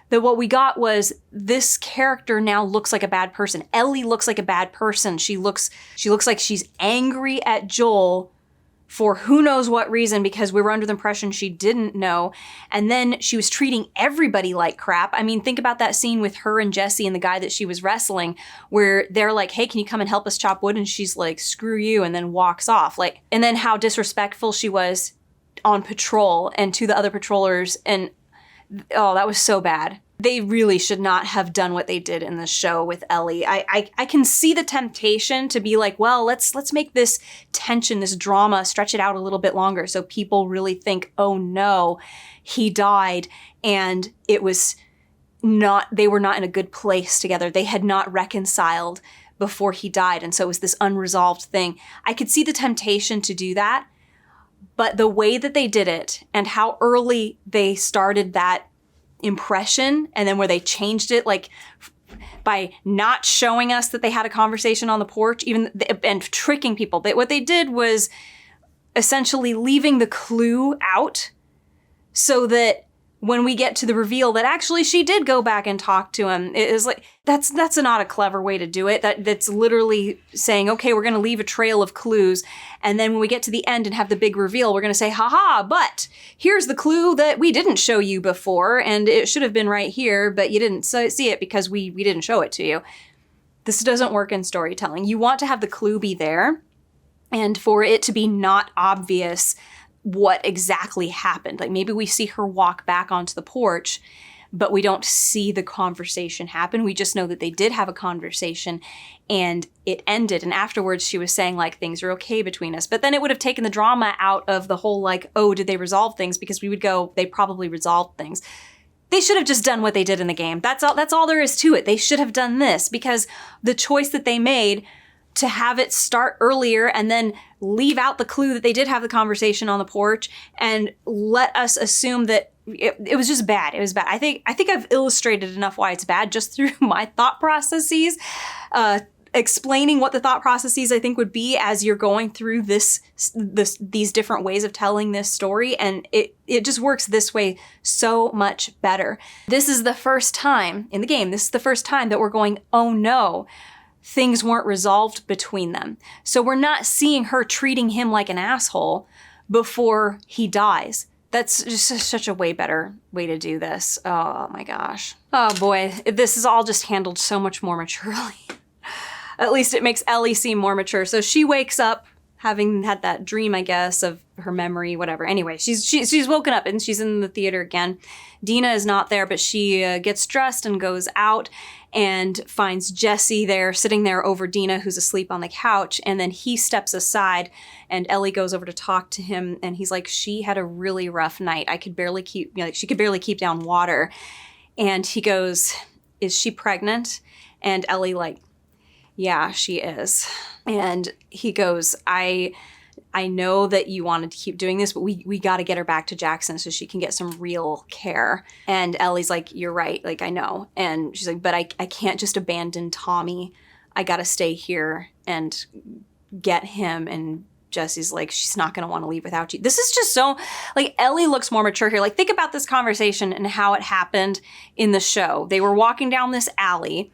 that what we got was this character now looks like a bad person. Ellie looks like a bad person. She looks like she's angry at Joel for who knows what reason, because we were under the impression she didn't know. And then she was treating everybody like crap. I mean, think about that scene with her and Jesse and the guy that she was wrestling, where they're like, hey, can you come and help us chop wood? And she's like, screw you, and then walks off. Like, and then how disrespectful she was on patrol and to the other patrollers. And oh, that was so bad. They really should not have done what they did in the show with Ellie. I can see the temptation to be like, well, let's make this tension, this drama, stretch it out a little bit longer so people really think, oh no, he died, and it was not, they were not in a good place together. They had not reconciled before he died, and so it was this unresolved thing. I could see the temptation to do that, but the way that they did it and how early they started that impression, and then where they changed it, like by not showing us that they had a conversation on the porch, and tricking people. What they did was essentially leaving the clue out so that when we get to the reveal that actually she did go back and talk to him, it is like, that's not a clever way to do it. That's literally saying, okay, we're going to leave a trail of clues, and then when we get to the end and have the big reveal, we're going to say, haha, but here's the clue that we didn't show you before, and it should have been right here, but you didn't see it because we didn't show it to you. This doesn't work in storytelling. You want to have the clue be there, and for it to be not obvious what exactly happened. Like maybe we see her walk back onto the porch, but we don't see the conversation happen. We just know that they did have a conversation and it ended. And afterwards she was saying like, things are okay between us. But then it would have taken the drama out of the whole like, oh, did they resolve things? Because we would go, they probably resolved things. They should have just done what they did in the game. That's all there is to it. They should have done this, because the choice that they made to have it start earlier and then leave out the clue that they did have the conversation on the porch and let us assume that it was just bad. It was bad. I think I've illustrated enough why it's bad just through my thought processes, explaining what the thought processes I think would be as you're going through these different ways of telling this story, and it just works this way so much better. This is the first time in the game. This is the first time that we're going, oh no, things weren't resolved between them. So we're not seeing her treating him like an asshole before he dies. That's just such a way better way to do this. Oh my gosh. Oh boy, this is all just handled so much more maturely. At least it makes Ellie seem more mature. So she wakes up having had that dream, I guess, of her memory, whatever. Anyway, she's woken up and she's in the theater again. Dina is not there, but she gets dressed and goes out and finds Jesse there, sitting there over Dina, who's asleep on the couch. And then he steps aside and Ellie goes over to talk to him. And he's like, she had a really rough night. She could barely keep down water. And he goes, is she pregnant? And Ellie like, yeah, she is. And he goes, I know that you wanted to keep doing this, but we got to get her back to Jackson so she can get some real care. And Ellie's like, you're right. Like, I know. And she's like, but I can't just abandon Tommy. I got to stay here and get him. And Jesse's like, she's not going to want to leave without you. This is just so, like, Ellie looks more mature here. Like, think about this conversation and how it happened in the show. They were walking down this alley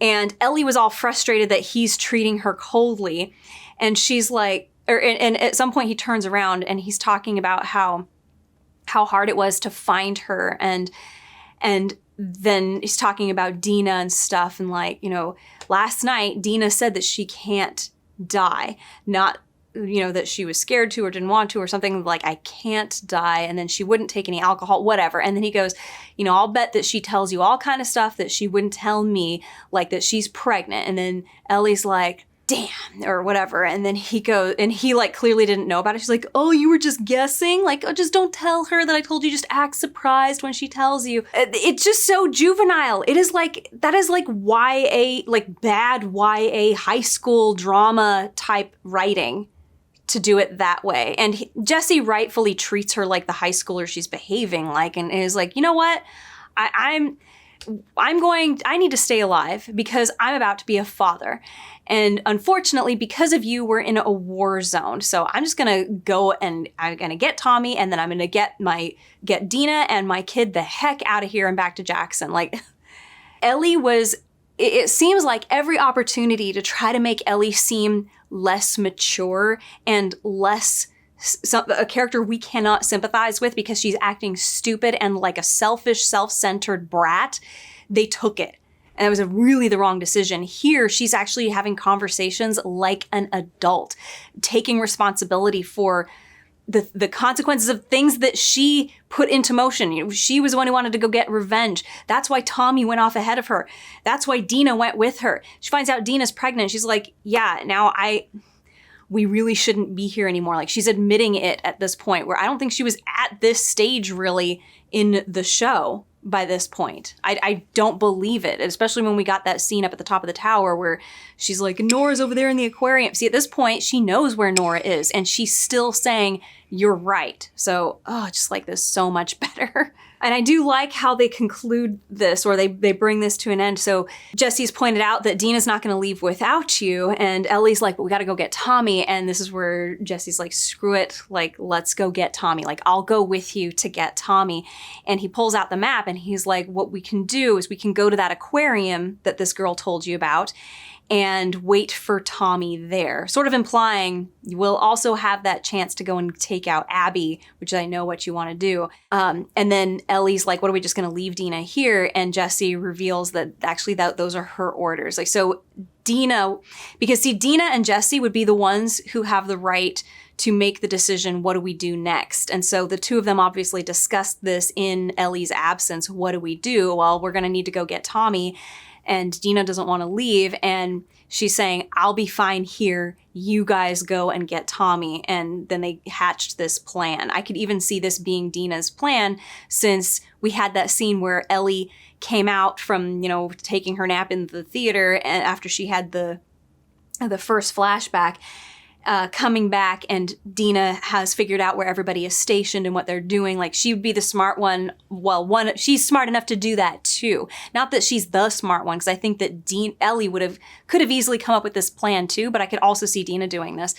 and Ellie was all frustrated that he's treating her coldly. And she's like, and at some point he turns around and he's talking about how hard it was to find her. And then he's talking about Dina and stuff. And like, you know, last night Dina said that she can't die. Not, you know, that she was scared to or didn't want to or something, like, I can't die. And then she wouldn't take any alcohol, whatever. And then he goes, you know, I'll bet that she tells you all kind of stuff that she wouldn't tell me, like that she's pregnant. And then Ellie's like, damn, or whatever. And then he goes, and he like clearly didn't know about it. She's like, oh, you were just guessing? Like, oh, just don't tell her that I told you. Just act surprised when she tells you. It's just so juvenile. It is like, that is like YA, like bad YA high school drama type writing to do it that way. And Jesse rightfully treats her like the high schooler she's behaving like, and is like, you know what? I need to stay alive because I'm about to be a father. And unfortunately, because of you, we're in a war zone. So I'm just gonna go and I'm gonna get Tommy, and then I'm gonna get Dina and my kid the heck out of here and back to Jackson. Like, Ellie was, it seems like every opportunity to try to make Ellie seem less mature and less a character we cannot sympathize with because she's acting stupid and like a selfish, self-centered brat, they took it. And it was really the wrong decision. Here, she's actually having conversations like an adult, taking responsibility for the consequences of things that she put into motion. You know, she was the one who wanted to go get revenge. That's why Tommy went off ahead of her. That's why Dina went with her. She finds out Dina's pregnant. She's like, yeah, now we really shouldn't be here anymore. Like, she's admitting it at this point, where I don't think she was at this stage really in the show by this point. I don't believe it, especially when we got that scene up at the top of the tower where she's like, Nora's over there in the aquarium. See, at this point, she knows where Nora is, and she's still saying, you're right. So, I just like this so much better. And I do like how they conclude this, or they bring this to an end. So Jesse's pointed out that Dina's not going to leave without you. And Ellie's like, but we got to go get Tommy. And this is where Jesse's like, screw it. Like, let's go get Tommy. Like, I'll go with you to get Tommy. And he pulls out the map and he's like, what we can do is we can go to that aquarium that this girl told you about and wait for Tommy there. Sort of implying we'll also have that chance to go and take out Abby, which I know what you want to do. And then Ellie's like, what are we just going to leave Dina here? And Jesse reveals that actually those are her orders. Like, so Dina, because see, Dina and Jesse would be the ones who have the right to make the decision, what do we do next? And so the two of them obviously discussed this in Ellie's absence. What do we do? Well, we're going to need to go get Tommy. And Dina doesn't want to leave. And she's saying, I'll be fine here. You guys go and get Tommy. And then they hatched this plan. I could even see this being Dina's plan, since we had that scene where Ellie came out from, taking her nap in the theater, and after she had the first flashback, coming back, and Dina has figured out where everybody is stationed and what they're doing. Like, she would be the smart one. Well, she's smart enough to do that too. Not that she's the smart one, because I think that Ellie could have easily come up with this plan too, but I could also see Dina doing this.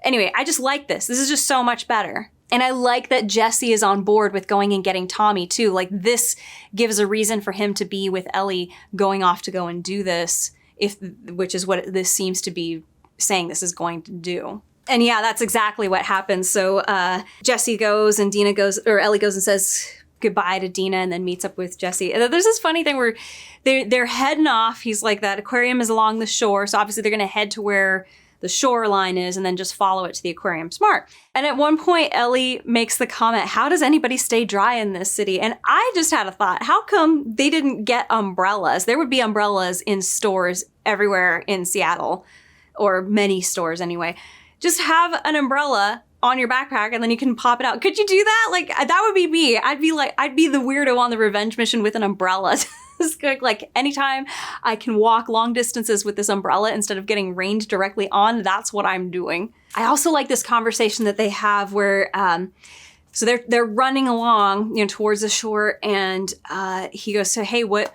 Anyway, I just like this. This is just so much better. And I like that Jesse is on board with going and getting Tommy too. Like, this gives a reason for him to be with Ellie, going off to go and do this, which is what this seems to be saying this is going to do. And yeah, that's exactly what happens. So Jesse goes and Ellie goes and says goodbye to Dina, and then meets up with Jesse. And there's this funny thing where they're heading off. He's like, that aquarium is along the shore, so obviously they're going to head to where the shoreline is and then just follow it to the aquarium. Smart. And at one point, Ellie makes the comment, how does anybody stay dry in this city? And I just had a thought, how come they didn't get umbrellas? There would be umbrellas in stores everywhere in Seattle, or many stores anyway. Just have an umbrella on your backpack and then you can pop it out. Could you do that? Like, that would be me. I'd be the weirdo on the revenge mission with an umbrella. Like, anytime I can walk long distances with this umbrella instead of getting rained directly on, that's what I'm doing. I also like this conversation that they have where, so they're running along, towards the shore, and he goes to, hey, what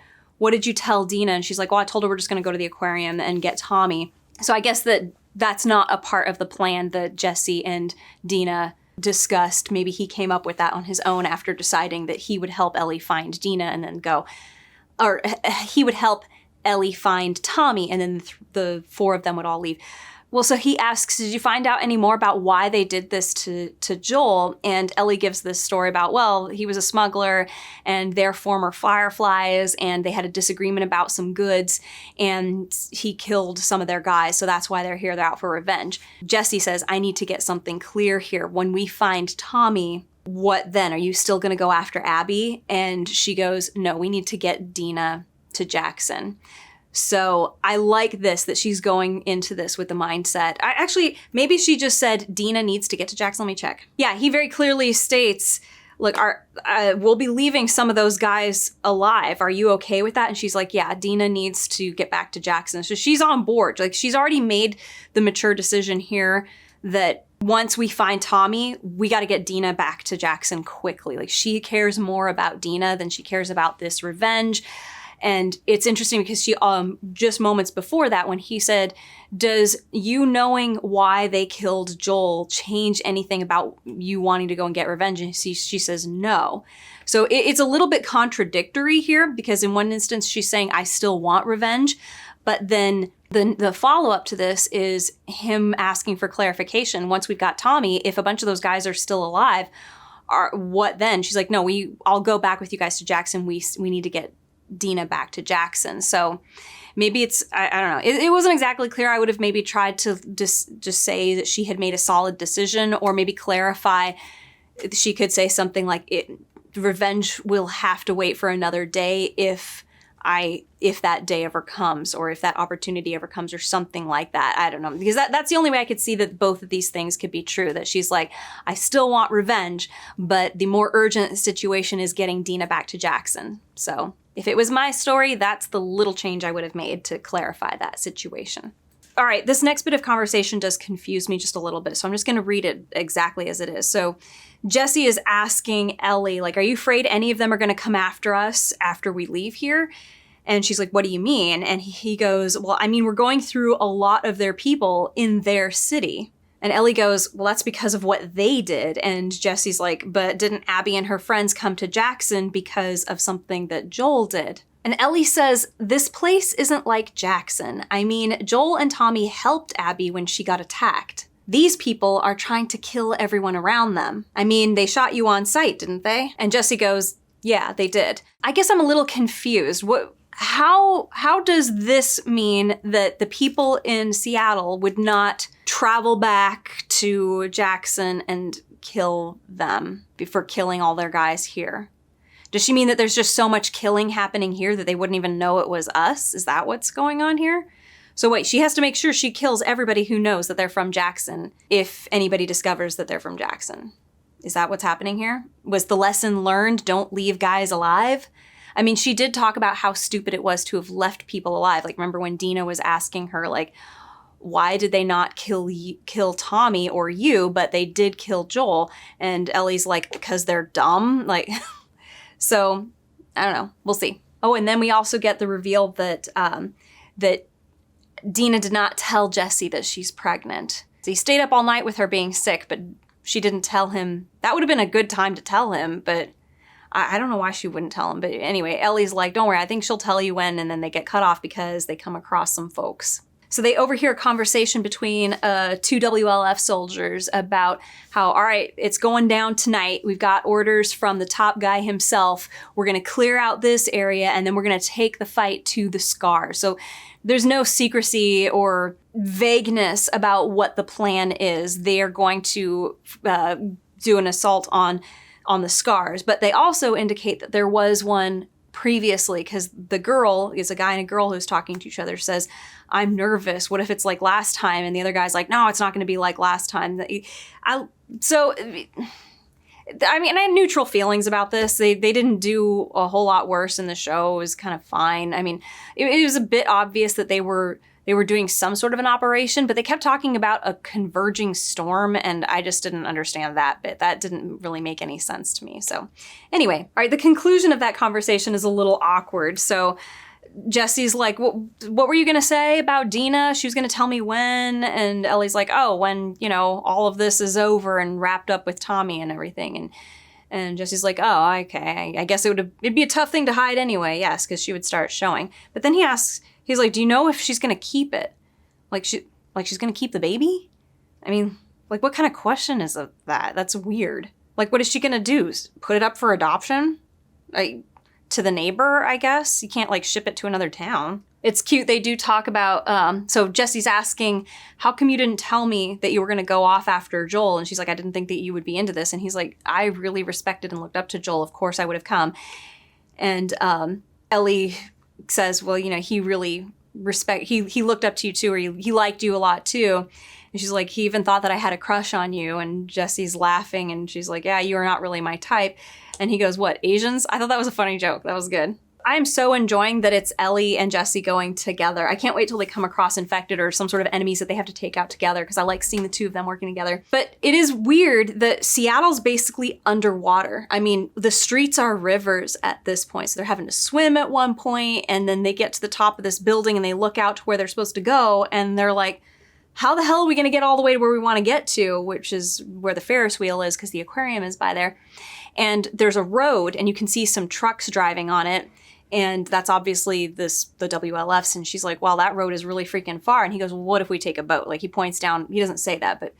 did you tell Dina? And she's like, well, I told her we're just going to go to the aquarium and get Tommy. So I guess that's not a part of the plan that Jesse and Dina discussed. Maybe he came up with that on his own after deciding that he would help Ellie find Dina and then go. Or he would help Ellie find Tommy, and then the four of them would all leave. Well, so he asks, did you find out any more about why they did this to Joel? And Ellie gives this story about, well, he was a smuggler and they're former Fireflies, and they had a disagreement about some goods, and he killed some of their guys, so that's why they're here. They're out for revenge. Jesse says, I need to get something clear here. When we find Tommy, what then? Are you still going to go after Abby? And she goes, no, we need to get Dina to Jackson. So I like this, that she's going into this with the mindset. Maybe she just said Dina needs to get to Jackson. Let me check. Yeah, he very clearly states, look, we'll be leaving some of those guys alive. Are you okay with that? And she's like, yeah, Dina needs to get back to Jackson. So she's on board. Like, she's already made the mature decision here that once we find Tommy, we got to get Dina back to Jackson quickly. Like, she cares more about Dina than she cares about this revenge. And it's interesting because she, just moments before that, when he said, does you knowing why they killed Joel change anything about you wanting to go and get revenge? And she says no. So it's a little bit contradictory here, because in one instance she's saying, I still want revenge. But then the follow-up to this is him asking for clarification. Once we've got Tommy, if a bunch of those guys are still alive, what then? She's like, no, I'll go back with you guys to Jackson. We need to get Dina back to Jackson. So maybe it's, I don't know. It wasn't exactly clear. I would have maybe tried to just say that she had made a solid decision, or maybe clarify. She could say something like, revenge will have to wait for another day if that day ever comes, or if that opportunity ever comes, or something like that. I don't know. Because that's the only way I could see that both of these things could be true. That she's like, I still want revenge, but the more urgent situation is getting Dina back to Jackson. So if it was my story, that's the little change I would have made to clarify that situation. All right, this next bit of conversation does confuse me just a little bit, so I'm just going to read it exactly as it is. So Jesse is asking Ellie, like, are you afraid any of them are going to come after us after we leave here? And she's like, what do you mean? And he goes, well, I mean, we're going through a lot of their people in their city. And Ellie goes, well, that's because of what they did. And Jesse's like, but didn't Abby and her friends come to Jackson because of something that Joel did? And Ellie says, this place isn't like Jackson. I mean, Joel and Tommy helped Abby when she got attacked. These people are trying to kill everyone around them. I mean, they shot you on sight, didn't they? And Jesse goes, yeah, they did. I guess I'm a little confused. How does this mean that the people in Seattle would not travel back to Jackson and kill them for killing all their guys here? Does she mean that there's just so much killing happening here that they wouldn't even know it was us? Is that what's going on here? So wait, she has to make sure she kills everybody who knows that they're from Jackson if anybody discovers that they're from Jackson. Is that what's happening here? Was the lesson learned, don't leave guys alive? I mean, she did talk about how stupid it was to have left people alive. Like, remember when Dina was asking her, like, why did they not kill Tommy or you, but they did kill Joel? And Ellie's like, because they're dumb. Like, so I don't know. We'll see. Oh, and then we also get the reveal that that Dina did not tell Jesse that she's pregnant. So he stayed up all night with her being sick, but she didn't tell him. That would have been a good time to tell him, but I don't know why she wouldn't tell him. But anyway, Ellie's like, don't worry, I think she'll tell you when. And then they get cut off because they come across some folks. So they overhear a conversation between two WLF soldiers about how, all right, it's going down tonight. We've got orders from the top guy himself. We're going to clear out this area, and then we're going to take the fight to the Scar. So there's no secrecy or vagueness about what the plan is. They are going to do an assault on the Scars, but they also indicate that there was one previously, because the girl is a guy and a girl who's talking to each other, says, I'm nervous. What if it's like last time? And the other guy's like, no, it's not going to be like last time. I had neutral feelings about this. They didn't do a whole lot worse in the show. It was kind of fine. I mean, it was a bit obvious that they were doing some sort of an operation, but they kept talking about a converging storm, and I just didn't understand that bit. That didn't really make any sense to me. So anyway, all right, the conclusion of that conversation is a little awkward. So Jesse's like, what were you going to say about Dina? She was going to tell me when. And Ellie's like, oh, when, all of this is over and wrapped up with Tommy and everything. And Jesse's like, oh, okay. I guess it'd be a tough thing to hide anyway. Yes, because she would start showing. But then he's like, do you know if she's going to keep it? She's going to keep the baby? I mean, like, what kind of question is that? That's weird. Like, what is she going to do? Put it up for adoption? To the neighbor, I guess? You can't, ship it to another town. It's cute. They do talk about, so Jesse's asking, how come you didn't tell me that you were going to go off after Joel? And she's like, I didn't think that you would be into this. And he's like, I really respected and looked up to Joel. Of course I would have come. And Ellie says, well, he really respect, he looked up to you too, or he liked you a lot too. And she's like, he even thought that I had a crush on you. And Jesse's laughing and she's like, yeah, you are not really my type. And he goes, what, Asians? I thought that was a funny joke. That was good. I am so enjoying that it's Ellie and Jesse going together. I can't wait till they come across infected or some sort of enemies that they have to take out together, because I like seeing the two of them working together. But it is weird that Seattle's basically underwater. I mean, the streets are rivers at this point. So they're having to swim at one point, and then they get to the top of this building and they look out to where they're supposed to go, and they're like, how the hell are we going to get all the way to where we want to get to, which is where the Ferris wheel is, because the aquarium is by there. And there's a road and you can see some trucks driving on it. And that's obviously the WLFs. And she's like, well, that road is really freaking far. And he goes, well, what if we take a boat? Like, he points down, he doesn't say that, but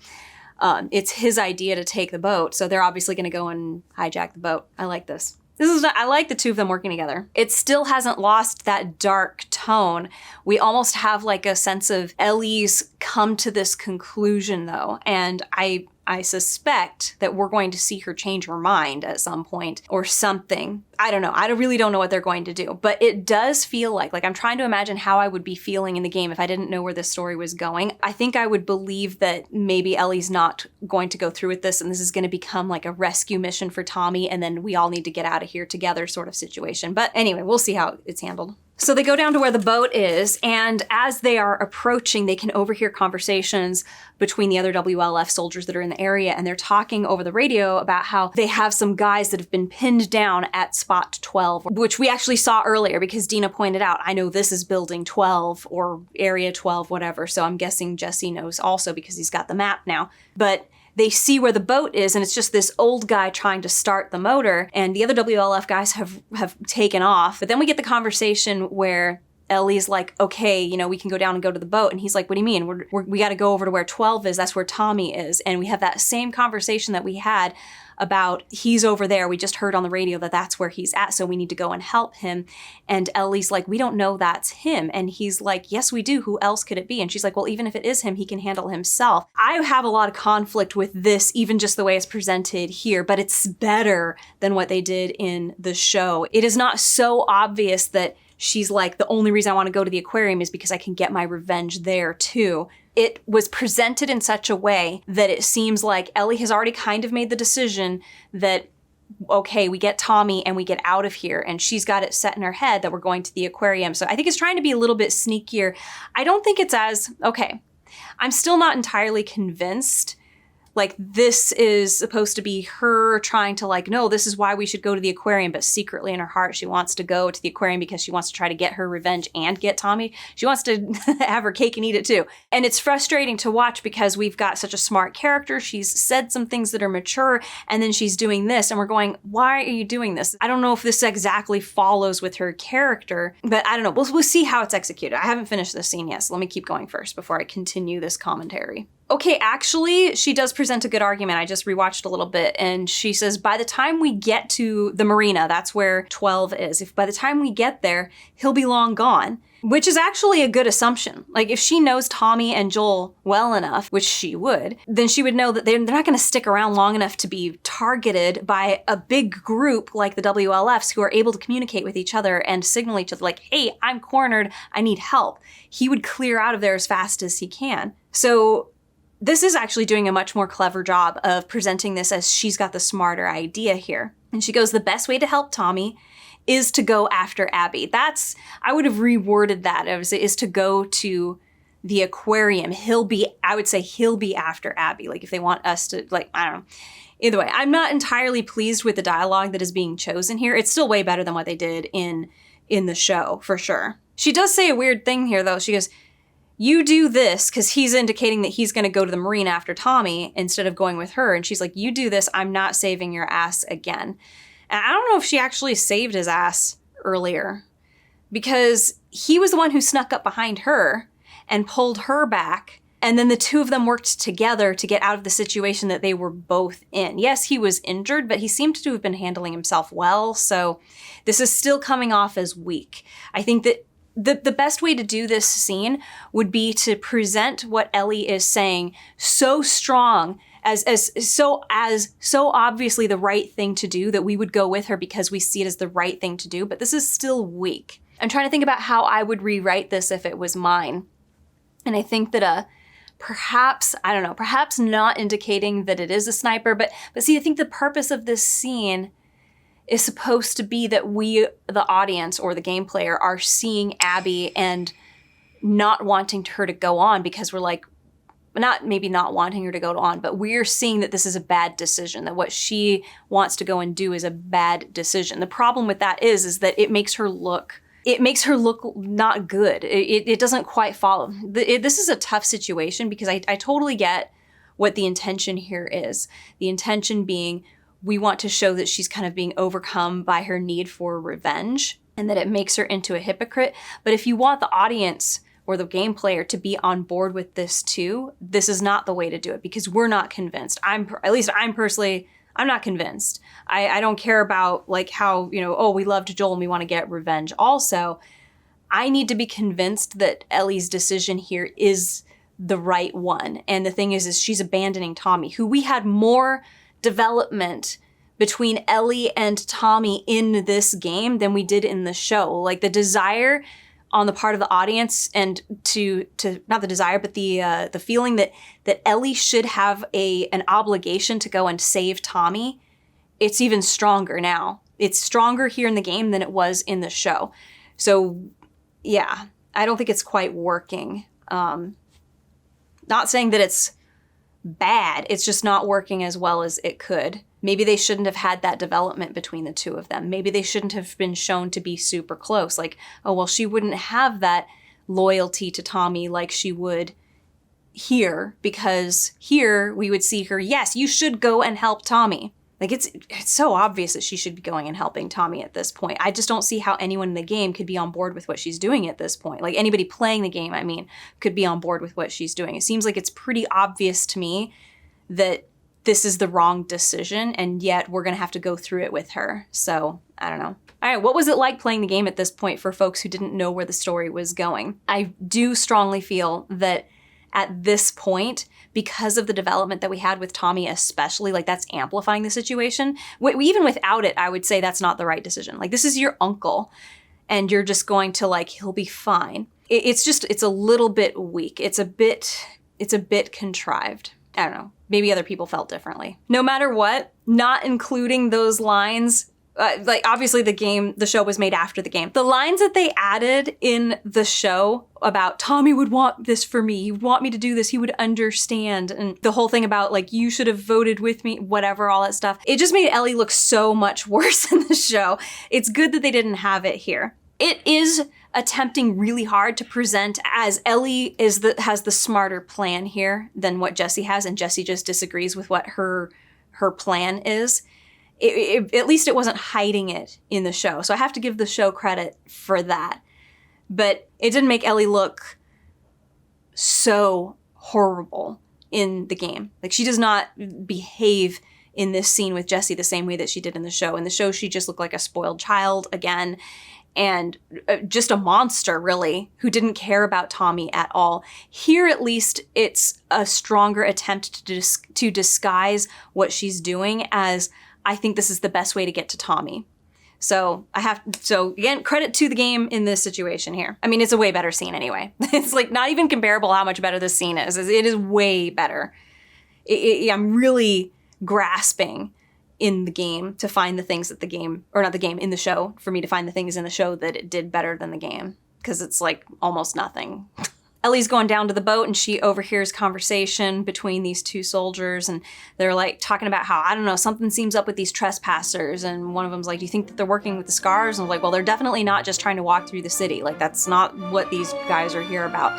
it's his idea to take the boat. So they're obviously going to go and hijack the boat. I like this. I like the two of them working together. It still hasn't lost that dark tone. We almost have like a sense of Ellie's come to this conclusion though. And I suspect that we're going to see her change her mind at some point or something. I don't know. I really don't know what they're going to do, but it does feel like I'm trying to imagine how I would be feeling in the game if I didn't know where this story was going. I think I would believe that maybe Ellie's not going to go through with this and this is going to become like a rescue mission for Tommy and then we all need to get out of here together sort of situation. But anyway, we'll see how it's handled. So they go down to where the boat is, and as they are approaching, they can overhear conversations between the other WLF soldiers that are in the area, and they're talking over the radio about how they have some guys that have been pinned down at spot 12, which we actually saw earlier because Dina pointed out, I know this is building 12 or area 12, whatever, so I'm guessing Jesse knows also because he's got the map now. But they see where the boat is, and it's just this old guy trying to start the motor, and the other WLF guys have taken off. But then we get the conversation where Ellie's like, okay, you know, we can go down and go to the boat. And he's like, what do you mean? We got to go over to where 12 is. That's where Tommy is. And we have that same conversation that we had about he's over there. We just heard on the radio that that's where he's at. So we need to go and help him. And Ellie's like, we don't know that's him. And he's like, yes, we do. Who else could it be? And she's like, well, even if it is him, he can handle himself. I have a lot of conflict with this, even just the way it's presented here, but it's better than what they did in the show. It is not so obvious that she's like, the only reason I want to go to the aquarium is because I can get my revenge there too. It was presented in such a way that it seems like Ellie has already kind of made the decision that, okay, we get Tommy and we get out of here. And she's got it set in her head that we're going to the aquarium. So I think it's trying to be a little bit sneakier. I don't think it's as, okay, I'm still not entirely convinced. Like, this is supposed to be her trying to like, no, this is why we should go to the aquarium. But secretly in her heart, she wants to go to the aquarium because she wants to try to get her revenge and get Tommy. She wants to have her cake and eat it too. And it's frustrating to watch because we've got such a smart character. She's said some things that are mature and then she's doing this and we're going, why are you doing this? I don't know if this exactly follows with her character, but I don't know. We'll see how it's executed. I haven't finished this scene yet, so let me keep going first before I continue this commentary. Okay, actually, she does present a good argument. I just rewatched a little bit, and she says, by the time we get to the marina, that's where 12 is, if by the time we get there, he'll be long gone, which is actually a good assumption. Like, if she knows Tommy and Joel well enough, which she would, then she would know that they're not going to stick around long enough to be targeted by a big group like the WLFs who are able to communicate with each other and signal each other like, hey, I'm cornered, I need help. He would clear out of there as fast as he can. So this is actually doing a much more clever job of presenting this as she's got the smarter idea here. And she goes, the best way to help Tommy is to go after Abby. I would have reworded that as is to go to the aquarium. I would say he'll be after Abby. Like, if they want us to, like, I don't know. Either way, I'm not entirely pleased with the dialogue that is being chosen here. It's still way better than what they did in the show, for sure. She does say a weird thing here, though. She goes, you do this, because he's indicating that he's going to go to the marina after Tommy instead of going with her. And she's like, you do this, I'm not saving your ass again. And I don't know if she actually saved his ass earlier, because he was the one who snuck up behind her and pulled her back. And then the two of them worked together to get out of the situation that they were both in. Yes, he was injured, but he seemed to have been handling himself well. So this is still coming off as weak. I think that the best way to do this scene would be to present what Ellie is saying so strong, as so obviously the right thing to do that we would go with her because we see it as the right thing to do, but this is still weak. I'm trying to think about how I would rewrite this if it was mine. And I think that perhaps, I don't know, perhaps not indicating that it is a sniper, but see, I think the purpose of this scene is supposed to be that we, the audience or the game player, are seeing Abby and not wanting her to go on because we're like, maybe not wanting her to go on, but we're seeing that this is a bad decision, that what she wants to go and do is a bad decision. The problem with that is that it makes her look not good. It doesn't quite follow. This is a tough situation because I totally get what the intention here is. The intention being we want to show that she's kind of being overcome by her need for revenge and that it makes her into a hypocrite. But if you want the audience or the game player to be on board with this too, this is not the way to do it because we're not convinced. I'm not convinced. I don't care about like how, we loved Joel and we want to get revenge. Also, I need to be convinced that Ellie's decision here is the right one. And the thing is she's abandoning Tommy, who we had more development between Ellie and Tommy in this game than we did in the show. Like the desire on the part of the audience and to not the desire, but the feeling that Ellie should have an obligation to go and save Tommy, it's even stronger now. It's stronger here in the game than it was in the show. So yeah, I don't think it's quite working. Not saying that it's bad, it's just not working as well as it could. Maybe they shouldn't have had that development between the two of them. Maybe they shouldn't have been shown to be super close. Like, oh, well, she wouldn't have that loyalty to Tommy like she would here, because here we would see her, yes, you should go and help Tommy. Like, it's so obvious that she should be going and helping Tommy at this point. I just don't see how anyone in the game could be on board with what she's doing at this point. Like, anybody playing the game, could be on board with what she's doing. It seems like it's pretty obvious to me that this is the wrong decision, and yet we're going to have to go through it with her. So, I don't know. All right, what was it like playing the game at this point for folks who didn't know where the story was going? I do strongly feel that at this point, because of the development that we had with Tommy especially, like that's amplifying the situation. Even without it, I would say that's not the right decision. Like, this is your uncle, and you're just going to like, he'll be fine. It's a little bit weak. It's a bit contrived. I don't know. Maybe other people felt differently. No matter what, not including those lines, like obviously the show was made after the game. The lines that they added in the show about Tommy would want this for me, he would want me to do this, he would understand, and the whole thing about like, you should have voted with me, whatever, all that stuff. It just made Ellie look so much worse in the show. It's good that they didn't have it here. It is attempting really hard to present as Ellie has the smarter plan here than what Jessie has, and Jessie just disagrees with what her plan is. At least it wasn't hiding it in the show. So I have to give the show credit for that. But it didn't make Ellie look so horrible in the game. Like, she does not behave in this scene with Jessie the same way that she did in the show. In the show, she just looked like a spoiled child again, and just a monster, really, who didn't care about Tommy at all. Here, at least, it's a stronger attempt to disguise what she's doing as, I think this is the best way to get to Tommy. So again, credit to the game in this situation here. I mean, it's a way better scene anyway. It's like not even comparable how much better this scene is. It is way better. I'm really grasping in the game to find the things that in the show, for me to find the things in the show that it did better than the game. Because it's like almost nothing. Ellie's going down to the boat and she overhears conversation between these two soldiers, and they're like talking about how, I don't know, something seems up with these trespassers, and one of them's like, do you think that they're working with the scars? And I'm like, well, they're definitely not just trying to walk through the city. Like, that's not what these guys are here about.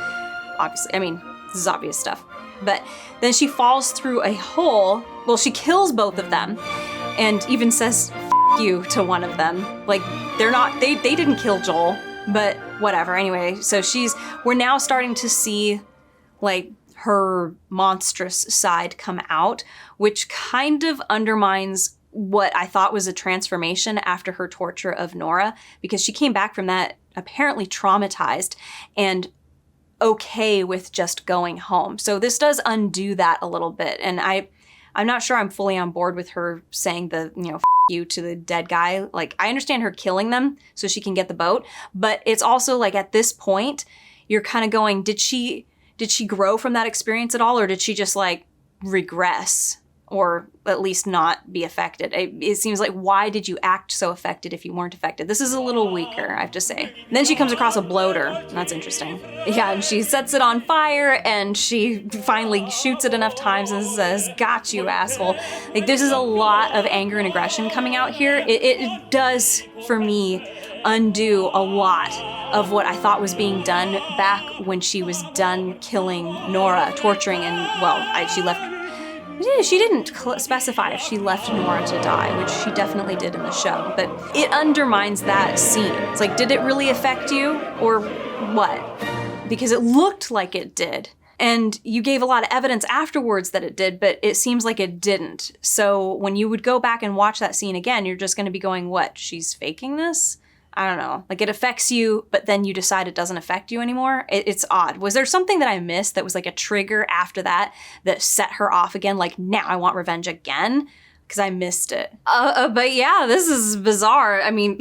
Obviously, I mean, this is obvious stuff. But then she falls through a hole. Well, she kills both of them and even says, F you to one of them. Like, they didn't kill Joel. But whatever, anyway, so we're now starting to see, like, her monstrous side come out, which kind of undermines what I thought was a transformation after her torture of Nora, because she came back from that apparently traumatized and okay with just going home. So this does undo that a little bit, and I I'm not sure I'm fully on board with her saying the, F you to the dead guy. Like, I understand her killing them so she can get the boat, but it's also like at this point, you're kind of going, did she grow from that experience at all? Or did she just like regress or at least not be affected? It seems like, why did you act so affected if you weren't affected? This is a little weaker, I have to say. And then she comes across a bloater. That's interesting. Yeah, and she sets it on fire and she finally shoots it enough times and says, got you, asshole. Like, this is a lot of anger and aggression coming out here. It does, for me, undo a lot of what I thought was being done back when she was done killing Nora, torturing, and, well, she left. She didn't specify if she left Nora to die, which she definitely did in the show, but it undermines that scene. It's like, did it really affect you or what? Because it looked like it did. And you gave a lot of evidence afterwards that it did, but it seems like it didn't. So when you would go back and watch that scene again, you're just going to be going, what? She's faking this? I don't know. Like, it affects you, but then you decide it doesn't affect you anymore. It's odd. Was there something that I missed that was like a trigger after that set her off again? Like, now I want revenge again? Because I missed it. But yeah, this is bizarre. I mean,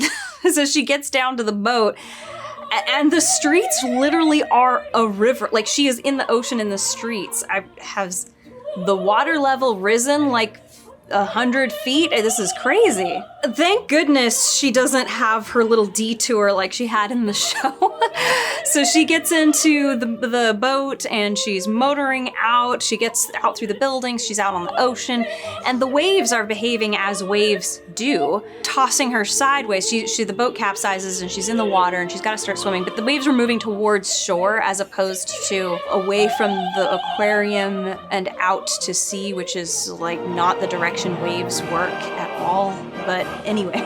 so she gets down to the boat and the streets literally are a river. Like, she is in the ocean in the streets. Has the water level risen like 100 feet? This is crazy. Thank goodness she doesn't have her little detour like she had in the show. So she gets into the boat and she's motoring out. She gets out through the buildings. She's out on the ocean and the waves are behaving as waves do, tossing her sideways. The boat capsizes and she's in the water and she's got to start swimming, but the waves are moving towards shore as opposed to away from the aquarium and out to sea, which is like not the direction waves work at all. But anyway,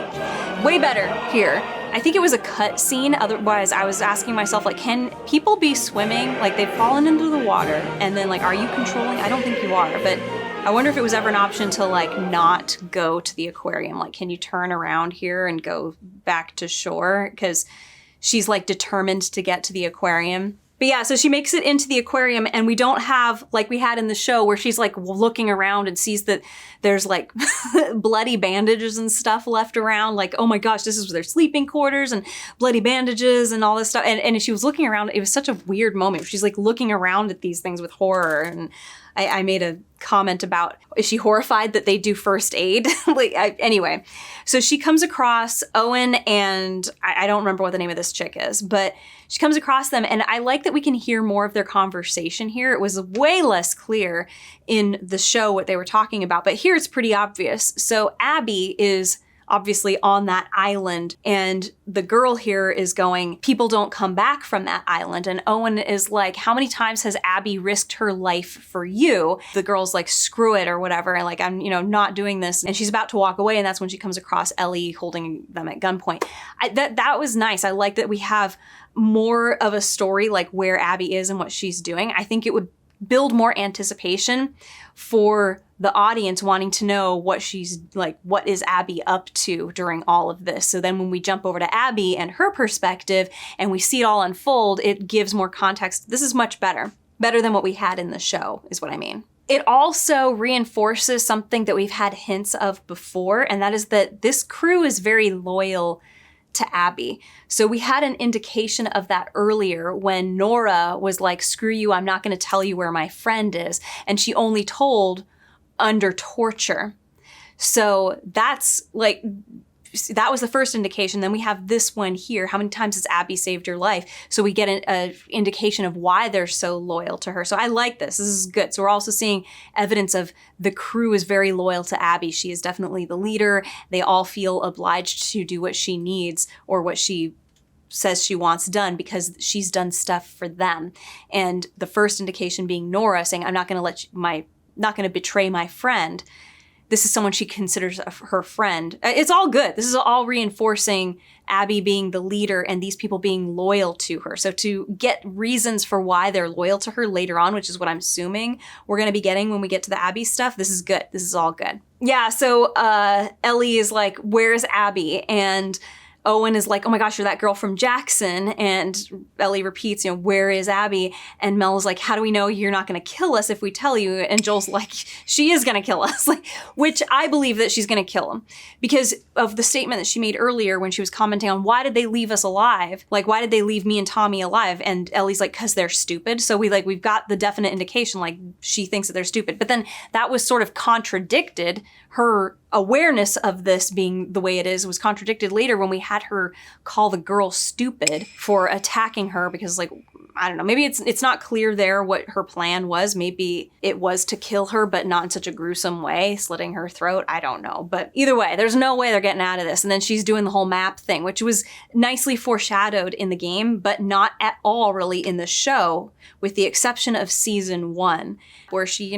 way better here. I think it was a cut scene. Otherwise, I was asking myself, like, can people be swimming? Like, they've fallen into the water and then like, are you controlling? I don't think you are, but I wonder if it was ever an option to like not go to the aquarium. Like, can you turn around here and go back to shore? Because she's like determined to get to the aquarium. But yeah, so she makes it into the aquarium and we don't have, like we had in the show, where she's like looking around and sees that there's like bloody bandages and stuff left around. Like, oh my gosh, this is their sleeping quarters and bloody bandages and all this stuff. And she was looking around. It was such a weird moment. She's like looking around at these things with horror. And I made a comment about, is she horrified that they do first aid? Anyway, so she comes across Owen and I don't remember what the name of this chick is, but she comes across them and I like that we can hear more of their conversation here. It was way less clear in the show what they were talking about, but here it's pretty obvious. So Abby is obviously on that island and the girl here is going, people don't come back from that island. And Owen is like, how many times has Abby risked her life for you? The girl's like, screw it or whatever. And like, I'm, not doing this. And she's about to walk away. And that's when she comes across Ellie holding them at gunpoint. That was nice. I like that we have more of a story, like where Abby is and what she's doing. I think it would build more anticipation for the audience wanting to know what she's like, what is Abby up to during all of this? So then when we jump over to Abby and her perspective and we see it all unfold, it gives more context. This is much better than what we had in the show, is what I mean. It also reinforces something that we've had hints of before, and that is that this crew is very loyal to Abby. So we had an indication of that earlier when Nora was like, screw you, I'm not going to tell you where my friend is. And she only told under torture. So that's like, that was the first indication. Then we have this one here. How many times has Abby saved your life? So we get an indication of why they're so loyal to her. So I like this. This is good. So we're also seeing evidence of the crew is very loyal to Abby. She is definitely the leader. They all feel obliged to do what she needs or what she says she wants done because she's done stuff for them. And the first indication being Nora saying, I'm not going to betray my friend. This is someone she considers her friend. It's all good. This is all reinforcing Abby being the leader and these people being loyal to her. So to get reasons for why they're loyal to her later on, which is what I'm assuming we're going to be getting when we get to the Abby stuff, this is good. This is all good. Yeah, so Ellie is like, where's Abby? And Owen is like, oh my gosh, you're that girl from Jackson. And Ellie repeats, where is Abby? And Mel is like, how do we know you're not going to kill us if we tell you? And Joel's like, she is going to kill us, which I believe that she's going to kill him because of the statement that she made earlier when she was commenting on why did they leave us alive? Like, why did they leave me and Tommy alive? And Ellie's like, because they're stupid. So we've got the definite indication, like she thinks that they're stupid. But then that was sort of contradicted. Her awareness of this being the way it is was contradicted later when we had her call the girl stupid for attacking her because, like, I don't know, maybe it's not clear there what her plan was. Maybe it was to kill her, but not in such a gruesome way, slitting her throat. I don't know. But either way, there's no way they're getting out of this. And then she's doing the whole map thing, which was nicely foreshadowed in the game, but not at all really in the show, with the exception of season 1, where she,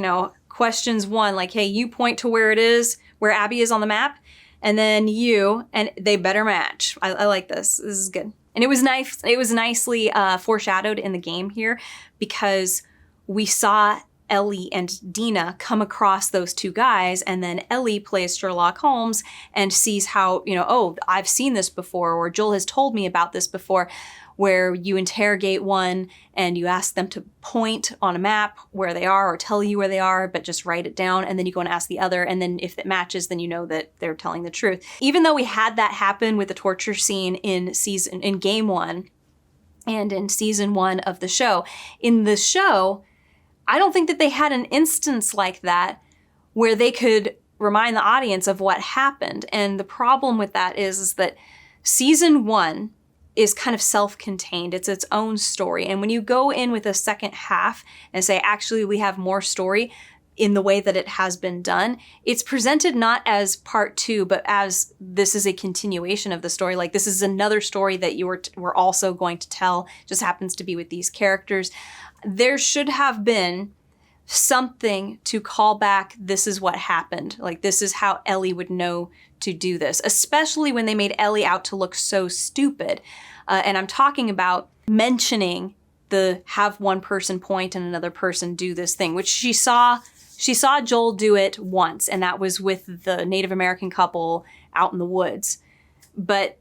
questions one, like, hey, you point to where it is, where Abby is on the map, and then you, and they better match. I like this. This is good. And it was nice. It was nicely foreshadowed in the game here because we saw Ellie and Dina come across those two guys, and then Ellie plays Sherlock Holmes and sees how, oh, I've seen this before, or Joel has told me about this before, where you interrogate one and you ask them to point on a map where they are or tell you where they are, but just write it down. And then you go and ask the other. And then if it matches, then you know that they're telling the truth. Even though we had that happen with the torture scene in game 1 and in season 1 of the show, in the show, I don't think that they had an instance like that where they could remind the audience of what happened. And the problem with that is that season 1 is kind of self-contained. It's its own story. And when you go in with a second half and say, actually, we have more story in the way that it has been done, it's presented not as part 2, but as this is a continuation of the story. Like, this is another story that you were also going to tell, just happens to be with these characters. There should have been something to call back, this is what happened. Like, this is how Ellie would know to do this, especially when they made Ellie out to look so stupid. And I'm talking about mentioning the have one person point and another person do this thing, which she saw Joel do it once, and that was with the Native American couple out in the woods. But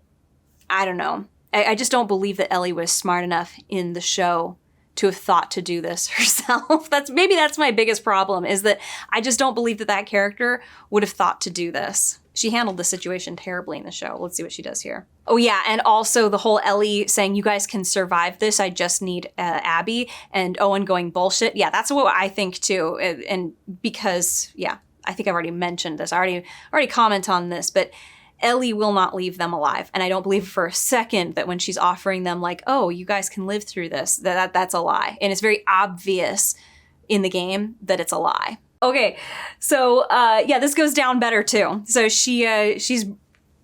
I don't know. I just don't believe that Ellie was smart enough in the show to have thought to do this herself. That's my biggest problem, is that I just don't believe that character would have thought to do this. She handled the situation terribly in the show. Let's see what she does here. Oh yeah, and also the whole Ellie saying, you guys can survive this, I just need Abby, and Owen going bullshit. Yeah, that's what I think too. And because, yeah, I think I've already mentioned this. I already comment on this, but Ellie will not leave them alive. And I don't believe for a second that when she's offering them, like, oh, you guys can live through this, that's a lie. And it's very obvious in the game that it's a lie. Okay, so yeah, this goes down better too. So she's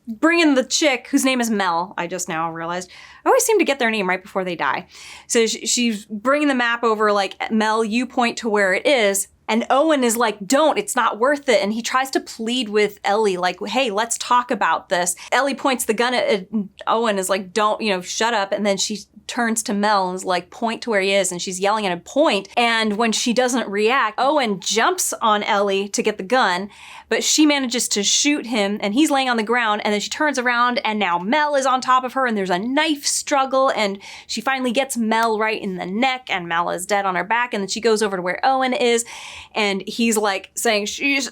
bringing the chick whose name is Mel. I just now realized. I always seem to get their name right before they die. So she's bringing the map over, like, Mel, you point to where it is. And Owen is like, don't, it's not worth it. And he tries to plead with Ellie, like, hey, let's talk about this. Ellie points the gun at Owen, is like, don't, shut up. And then she turns to Mel and is like, point to where he is. And she's yelling at him, point. And when she doesn't react, Owen jumps on Ellie to get the gun, but she manages to shoot him and he's laying on the ground. And then she turns around and now Mel is on top of her and there's a knife struggle. And she finally gets Mel right in the neck and Mel is dead on her back. And then she goes over to where Owen is. And he's like saying, she's,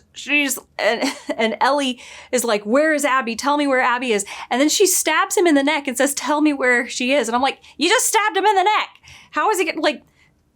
and Ellie is like, where is Abby? Tell me where Abby is. And then she stabs him in the neck and says, tell me where she is. And I'm like, you just stabbed him in the neck. How is he getting, like,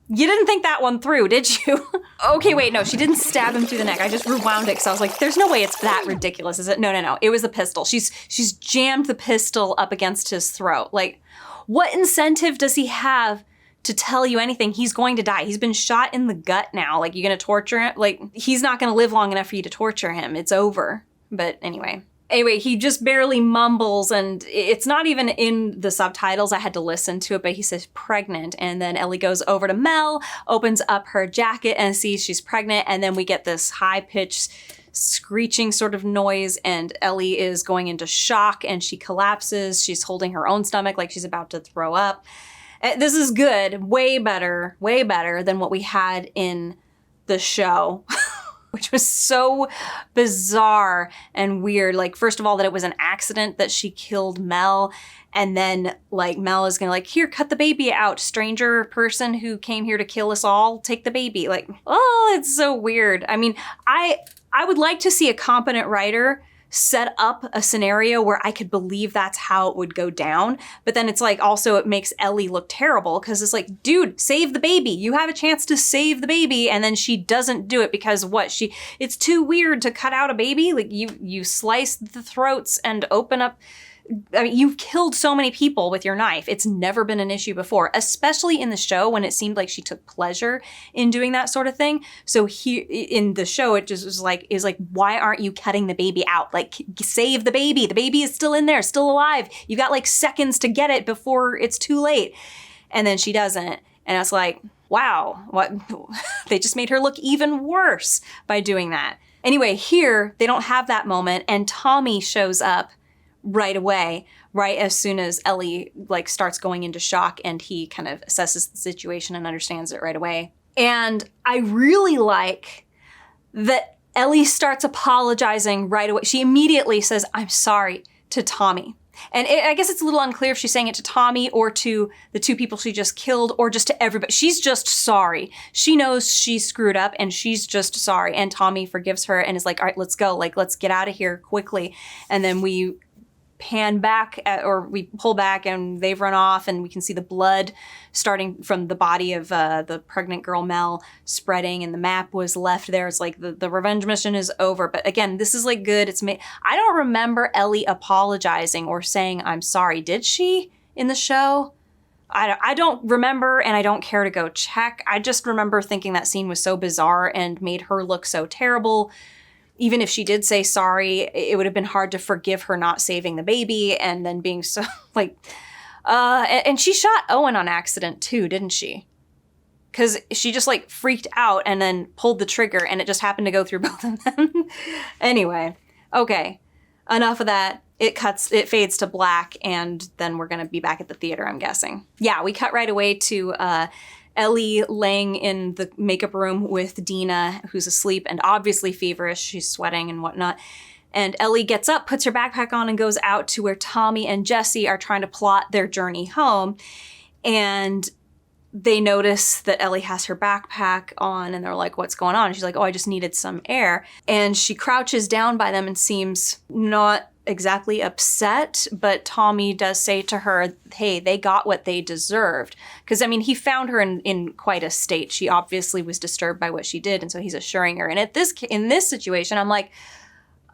you didn't think that one through, did you? Okay, wait, no, she didn't stab him through the neck. I just rewound it because I was like, there's no way it's that ridiculous, is it? No. It was the pistol. She's jammed the pistol up against his throat. Like, what incentive does he have to tell you anything? He's going to die. He's been shot in the gut now. Like, you're going to torture him? Like, he's not going to live long enough for you to torture him. It's over. But anyway, he just barely mumbles, and it's not even in the subtitles. I had to listen to it, but he says pregnant. And then Ellie goes over to Mel, opens up her jacket and sees she's pregnant. And then we get this high-pitched screeching sort of noise, and Ellie is going into shock and she collapses. She's holding her own stomach like she's about to throw up. This is good. Way better than what we had in the show. which was so bizarre and weird. Like, first of all, that it was an accident that she killed Mel. And then, like, Mel is gonna, like, here, cut the baby out. Stranger person who came here to kill us all, take the baby. Like, oh, it's so weird. I mean, I would like to see a competent writer set up a scenario where I could believe that's how it would go down. But then it's like, also it makes Ellie look terrible because it's like, dude, save the baby. You have a chance to save the baby. And then she doesn't do it because what? It's too weird to cut out a baby. Like you slice the throats and open up. I mean, you've killed so many people with your knife. It's never been an issue before, especially in the show when it seemed like she took pleasure in doing that sort of thing. So here in the show, it just was like, why aren't you cutting the baby out? Like, save the baby. The baby is still in there, still alive. You got like seconds to get it before it's too late. And then she doesn't. And I was like, wow, what? They just made her look even worse by doing that. Anyway, here, they don't have that moment. And Tommy shows up right away, right as soon as Ellie like starts going into shock, and he kind of assesses the situation and understands it right away. And I really like that Ellie starts apologizing right away. She immediately says, I'm sorry, to Tommy. And I guess it's a little unclear if she's saying it to Tommy or to the two people she just killed or just to everybody. She's just sorry. She knows she screwed up and she's just sorry. And Tommy forgives her and is like, all right, let's go. Like, let's get out of here quickly. And then we pan back or we pull back and they've run off and we can see the blood starting from the body of the pregnant girl Mel spreading, and the map was left there. It's like the revenge mission is over. But again, this is like good. I don't remember Ellie apologizing or saying I'm sorry. Did she in the show? I don't remember, and I don't care to go check. I just remember thinking that scene was so bizarre and made her look so terrible. Even if she did say sorry, it would have been hard to forgive her not saving the baby and then being so, like, and she shot Owen on accident too, didn't she? Because she just, like, freaked out and then pulled the trigger and it just happened to go through both of them. Anyway, okay, enough of that. It fades to black, and then we're gonna be back at the theater, I'm guessing. Yeah, we cut right away to, Ellie laying in the makeup room with Dina, who's asleep and obviously feverish. She's sweating and whatnot. And Ellie gets up, puts her backpack on, and goes out to where Tommy and Jesse are trying to plot their journey home. And they notice that Ellie has her backpack on, and they're like, what's going on? And she's like, oh, I just needed some air. And she crouches down by them and seems not exactly upset, but Tommy does say to her, hey, they got what they deserved. Because, I mean, he found her in quite a state. She obviously was disturbed by what she did, and so he's assuring her. And in this situation, I'm like,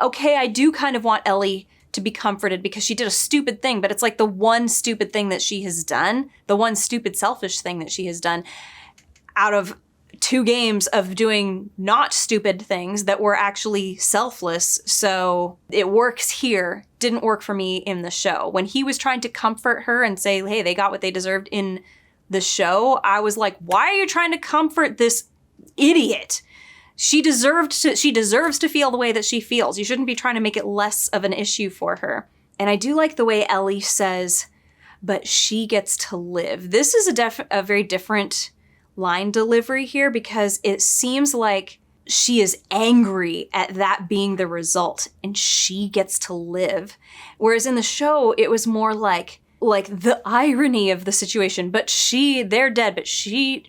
okay, I do kind of want Ellie to be comforted because she did a stupid thing, but it's like the one stupid thing that she has done, the one stupid selfish thing that she has done out of 2 games of doing not stupid things that were actually selfless. So it works here. Didn't work for me in the show. When he was trying to comfort her and say, hey, they got what they deserved in the show, I was like, why are you trying to comfort this idiot? She deserves to feel the way that she feels. You shouldn't be trying to make it less of an issue for her. And I do like the way Ellie says, but she gets to live. This is a very different line delivery here, because it seems like she is angry at that being the result and she gets to live. Whereas in the show, it was more like the irony of the situation, but they're dead, but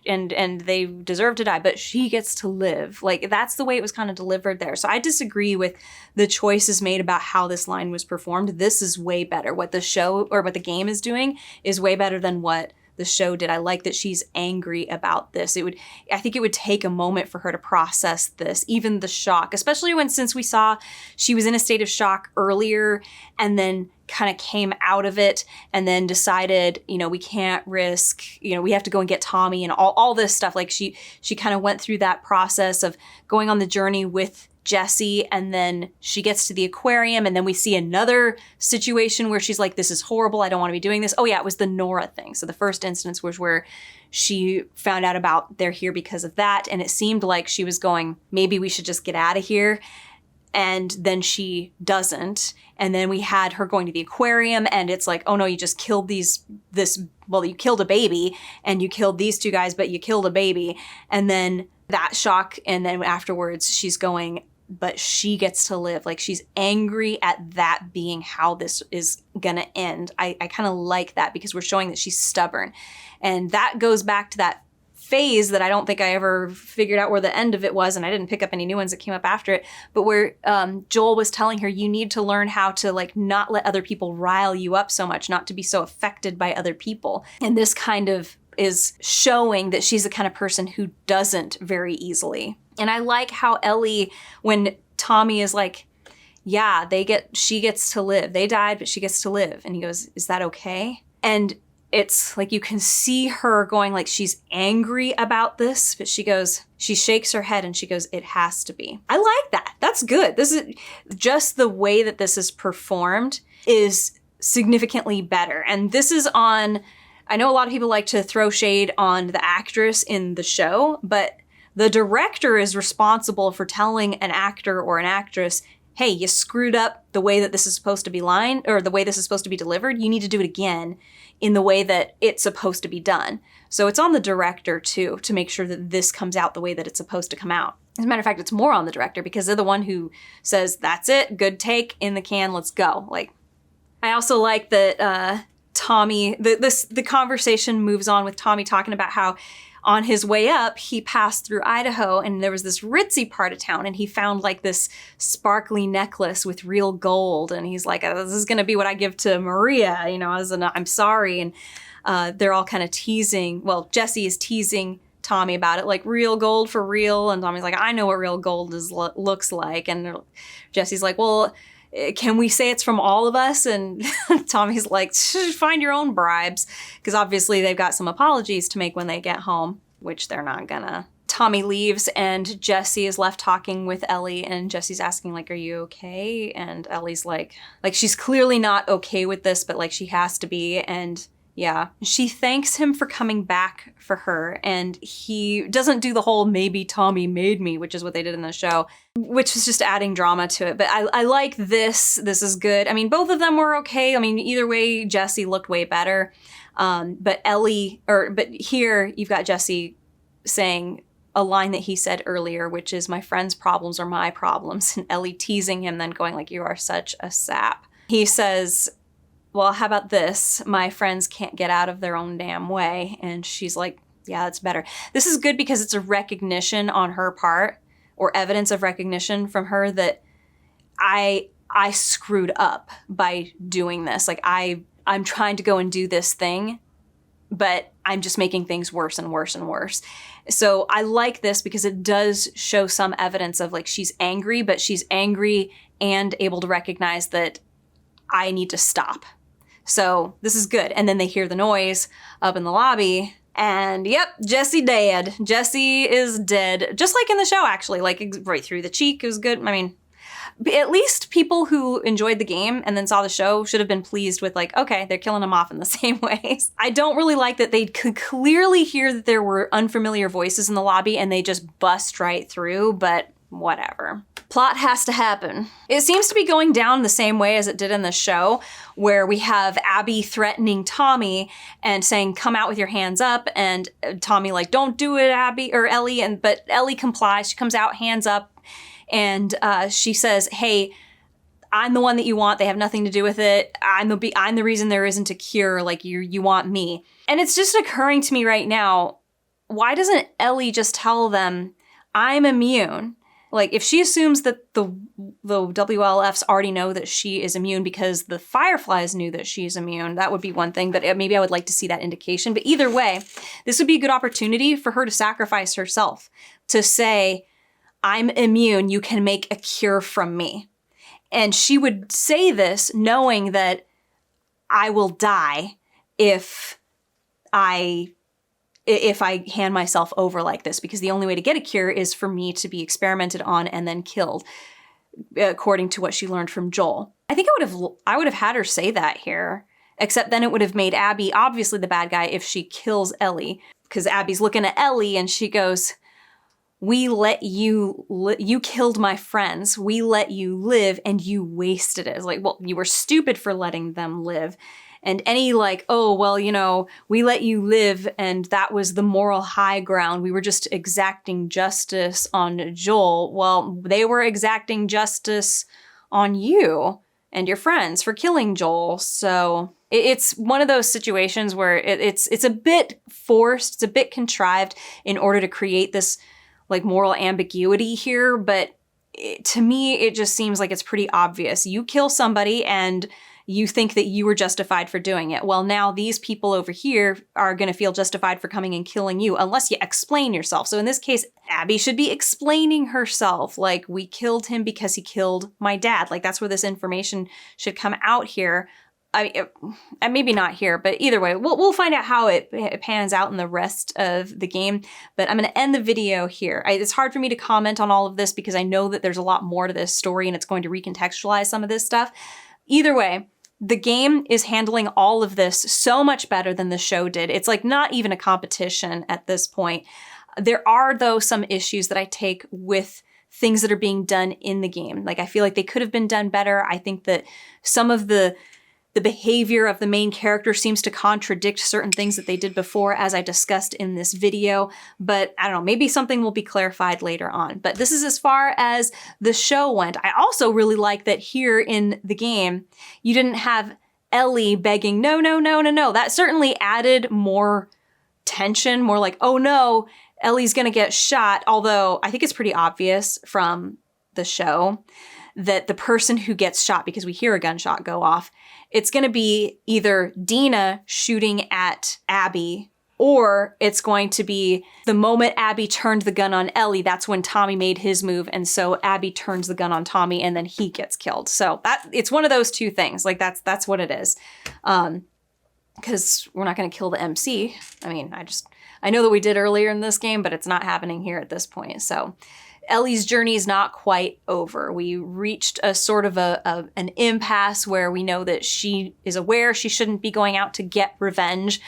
and they deserve to die, but she gets to live. Like, that's the way it was kind of delivered there. So I disagree with the choices made about how this line was performed. This is way better. What the show or what the game is doing is way better than what the show did. I like that she's angry about this. I think it would take a moment for her to process this, even the shock, especially since we saw she was in a state of shock earlier and then kind of came out of it and then decided, we can't risk, we have to go and get Tommy and all this stuff. Like she kind of went through that process of going on the journey with Jesse, and then she gets to the aquarium, and then we see another situation where she's like, this is horrible, I don't want to be doing this. Oh yeah, it was the Nora thing. So the first instance was where she found out about they're here because of that, and it seemed like she was going, maybe we should just get out of here. And then she doesn't. And then we had her going to the aquarium, and it's like, oh no, you just killed you killed a baby, and you killed these 2 guys, but you killed a baby. And then that shock. And then afterwards she's going, but she gets to live. Like, she's angry at that being how this is gonna end. I kind of like that because we're showing that she's stubborn. And that goes back to that phase that I don't think I ever figured out where the end of it was, and I didn't pick up any new ones that came up after it, but where Joel was telling her, you need to learn how to like not let other people rile you up so much, not to be so affected by other people. And this kind of is showing that she's the kind of person who doesn't very easily. And I like how Ellie, when Tommy is like, yeah, she gets to live. They died, but she gets to live. And he goes, is that okay? And it's like you can see her going like she's angry about this, but she shakes her head and she goes, it has to be. I like that. That's good. This is just the way that this is performed is significantly better. And this is on, I know a lot of people like to throw shade on the actress in the show, but the director is responsible for telling an actor or an actress, hey, you screwed up the way that this is supposed to be or the way this is supposed to be delivered. You need to do it again in the way that it's supposed to be done. So it's on the director too, to make sure that this comes out the way that it's supposed to come out. As a matter of fact, it's more on the director because they're the one who says, that's it, good take, in the can, let's go. Like, I also like that Tommy, the conversation moves on with Tommy talking about how on his way up, he passed through Idaho and there was this ritzy part of town and he found like this sparkly necklace with real gold. And he's like, this is going to be what I give to Maria, you know, as an I'm sorry. And they're all kind of teasing. Well, Jesse is teasing Tommy about it, like real gold for real. And Tommy's like, I know what real gold looks like. And Jesse's like, well, can we say it's from all of us? And Tommy's like, find your own bribes. Because obviously they've got some apologies to make when they get home, which they're not gonna. Tommy leaves and Jesse is left talking with Ellie and Jesse's asking like, are you okay? And Ellie's like she's clearly not okay with this, but like she has to be. And yeah, she thanks him for coming back for her. And he doesn't do the whole maybe Tommy made me, which is what they did in the show, which was just adding drama to it. But I like this. This is good. I mean, both of them were okay. I mean, either way, Jesse looked way better. But here you've got Jesse saying a line that he said earlier, which is my friend's problems are my problems. And Ellie teasing him, then going like, you are such a sap. He says, well, how about this? My friends can't get out of their own damn way. And she's like, yeah, that's better. This is good because it's a recognition on her part, or evidence of recognition from her, that I screwed up by doing this. Like I'm trying to go and do this thing, but I'm just making things worse and worse and worse. So I like this because it does show some evidence of like she's angry, but she's angry and able to recognize that I need to stop. So this is good. And then they hear the noise up in the lobby and yep, Jesse dead. Jesse is dead. Just like in the show, actually, like right through the cheek. It was good. I mean, at least people who enjoyed the game and then saw the show should have been pleased with like, okay, they're killing him off in the same ways. I don't really like that they could clearly hear that there were unfamiliar voices in the lobby and they just bust right through, but whatever. Plot has to happen. It seems to be going down the same way as it did in the show, where we have Abby threatening Tommy and saying, come out with your hands up. And Tommy like, don't do it, Abby or Ellie. But Ellie complies. She comes out, hands up. And she says, hey, I'm the one that you want. They have nothing to do with it. I'm the reason there isn't a cure. Like you want me. And it's just occurring to me right now, why doesn't Ellie just tell them I'm immune? Like, if she assumes that the WLFs already know that she is immune because the Fireflies knew that she's immune, that would be one thing, but maybe I would like to see that indication. But either way, this would be a good opportunity for her to sacrifice herself, to say, I'm immune, you can make a cure from me. And she would say this knowing that I will die if I hand myself over like this, because the only way to get a cure is for me to be experimented on and then killed, according to what she learned from Joel. I think I would have had her say that here, except then it would have made Abby obviously the bad guy if she kills Ellie, because Abby's looking at Ellie and she goes, you killed my friends. We let you live and you wasted it. It's like, well, you were stupid for letting them live. And any like, oh, well, you know, we let you live and that was the moral high ground. We were just exacting justice on Joel. Well, they were exacting justice on you and your friends for killing Joel. So it's one of those situations where it's a bit forced, it's a bit contrived in order to create this like moral ambiguity here. But to me, it just seems like it's pretty obvious. You kill somebody and you think that you were justified for doing it. Well, now these people over here are going to feel justified for coming and killing you unless you explain yourself. So in this case, Abby should be explaining herself. Like, we killed him because he killed my dad. Like, that's where this information should come out here. Maybe not here, but either way, we'll find out how it pans out in the rest of the game. But I'm going to end the video here. It's hard for me to comment on all of this because I know that there's a lot more to this story and it's going to recontextualize some of this stuff. Either way, the game is handling all of this so much better than the show did. It's like not even a competition at this point. There are, though, some issues that I take with things that are being done in the game. Like, I feel like they could have been done better. I think that some of the behavior of the main character seems to contradict certain things that they did before, as I discussed in this video. But I don't know, maybe something will be clarified later on. But this is as far as the show went. I also really like that here in the game, you didn't have Ellie begging, no, no, no, no, no. That certainly added more tension, more like, oh no, Ellie's gonna get shot. Although I think it's pretty obvious from the show that the person who gets shot, because we hear a gunshot go off, it's going to be either Dina shooting at Abby, or it's going to be the moment Abby turned the gun on Ellie, that's when Tommy made his move, and so Abby turns the gun on Tommy, and then he gets killed. So it's one of those two things. Like, that's what it is. Because we're not going to kill the MC. I mean, I know that we did earlier in this game, but it's not happening here at this point. So Ellie's journey is not quite over. We reached a sort of an impasse where we know that she is aware she shouldn't be going out to get revenge,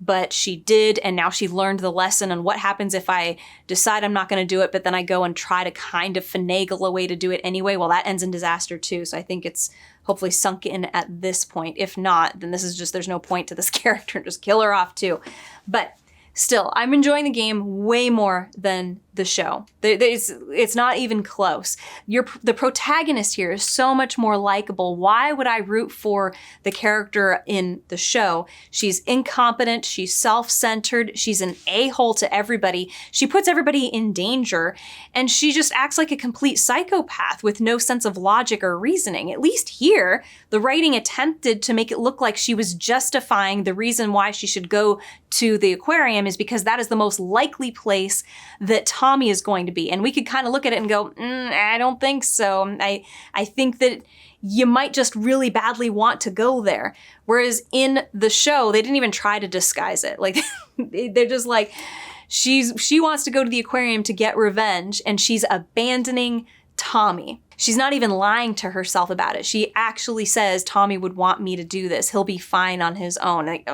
but she did, and now she learned the lesson on what happens if I decide I'm not going to do it, but then I go and try to kind of finagle a way to do it anyway. Well, that ends in disaster too, so I think it's hopefully sunk in at this point. If not, then this is just, there's no point to this character, just kill her off too. But still, I'm enjoying the game way more than the show. It's not even close. The protagonist here is so much more likable. Why would I root for the character in the show? She's incompetent, she's self-centered, she's an a-hole to everybody, she puts everybody in danger, and she just acts like a complete psychopath with no sense of logic or reasoning. At least here, the writing attempted to make it look like she was justifying the reason why she should go to the aquarium is because that is the most likely place that Tommy is going to be. And we could kind of look at it and go, I don't think so. I think that you might just really badly want to go there. Whereas in the show, they didn't even try to disguise it. Like, they're just like, she wants to go to the aquarium to get revenge, and she's abandoning Tommy. She's not even lying to herself about it. She actually says, Tommy would want me to do this. He'll be fine on his own. Like,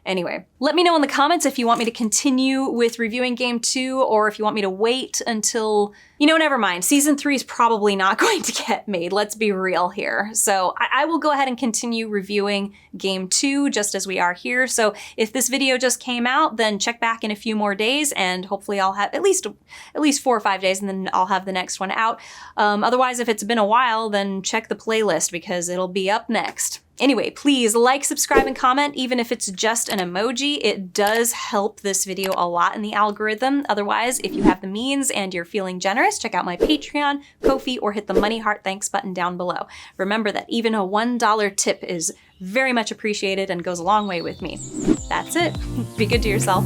Anyway, let me know in the comments if you want me to continue with reviewing Game 2 or if you want me to wait until, never mind. Season 3 is probably not going to get made. Let's be real here. So I will go ahead and continue reviewing Game 2 just as we are here. So if this video just came out, then check back in a few more days and hopefully I'll have at least 4 or 5 days and then I'll have the next one out. Otherwise, if it's been a while, then check the playlist because it'll be up next. Anyway, please like, subscribe, and comment, even if it's just an emoji. It does help this video a lot in the algorithm. Otherwise, if you have the means and you're feeling generous, check out my Patreon, Ko-fi, or hit the money heart thanks button down below. Remember that even a $1 tip is very much appreciated and goes a long way with me. That's it. Be good to yourself.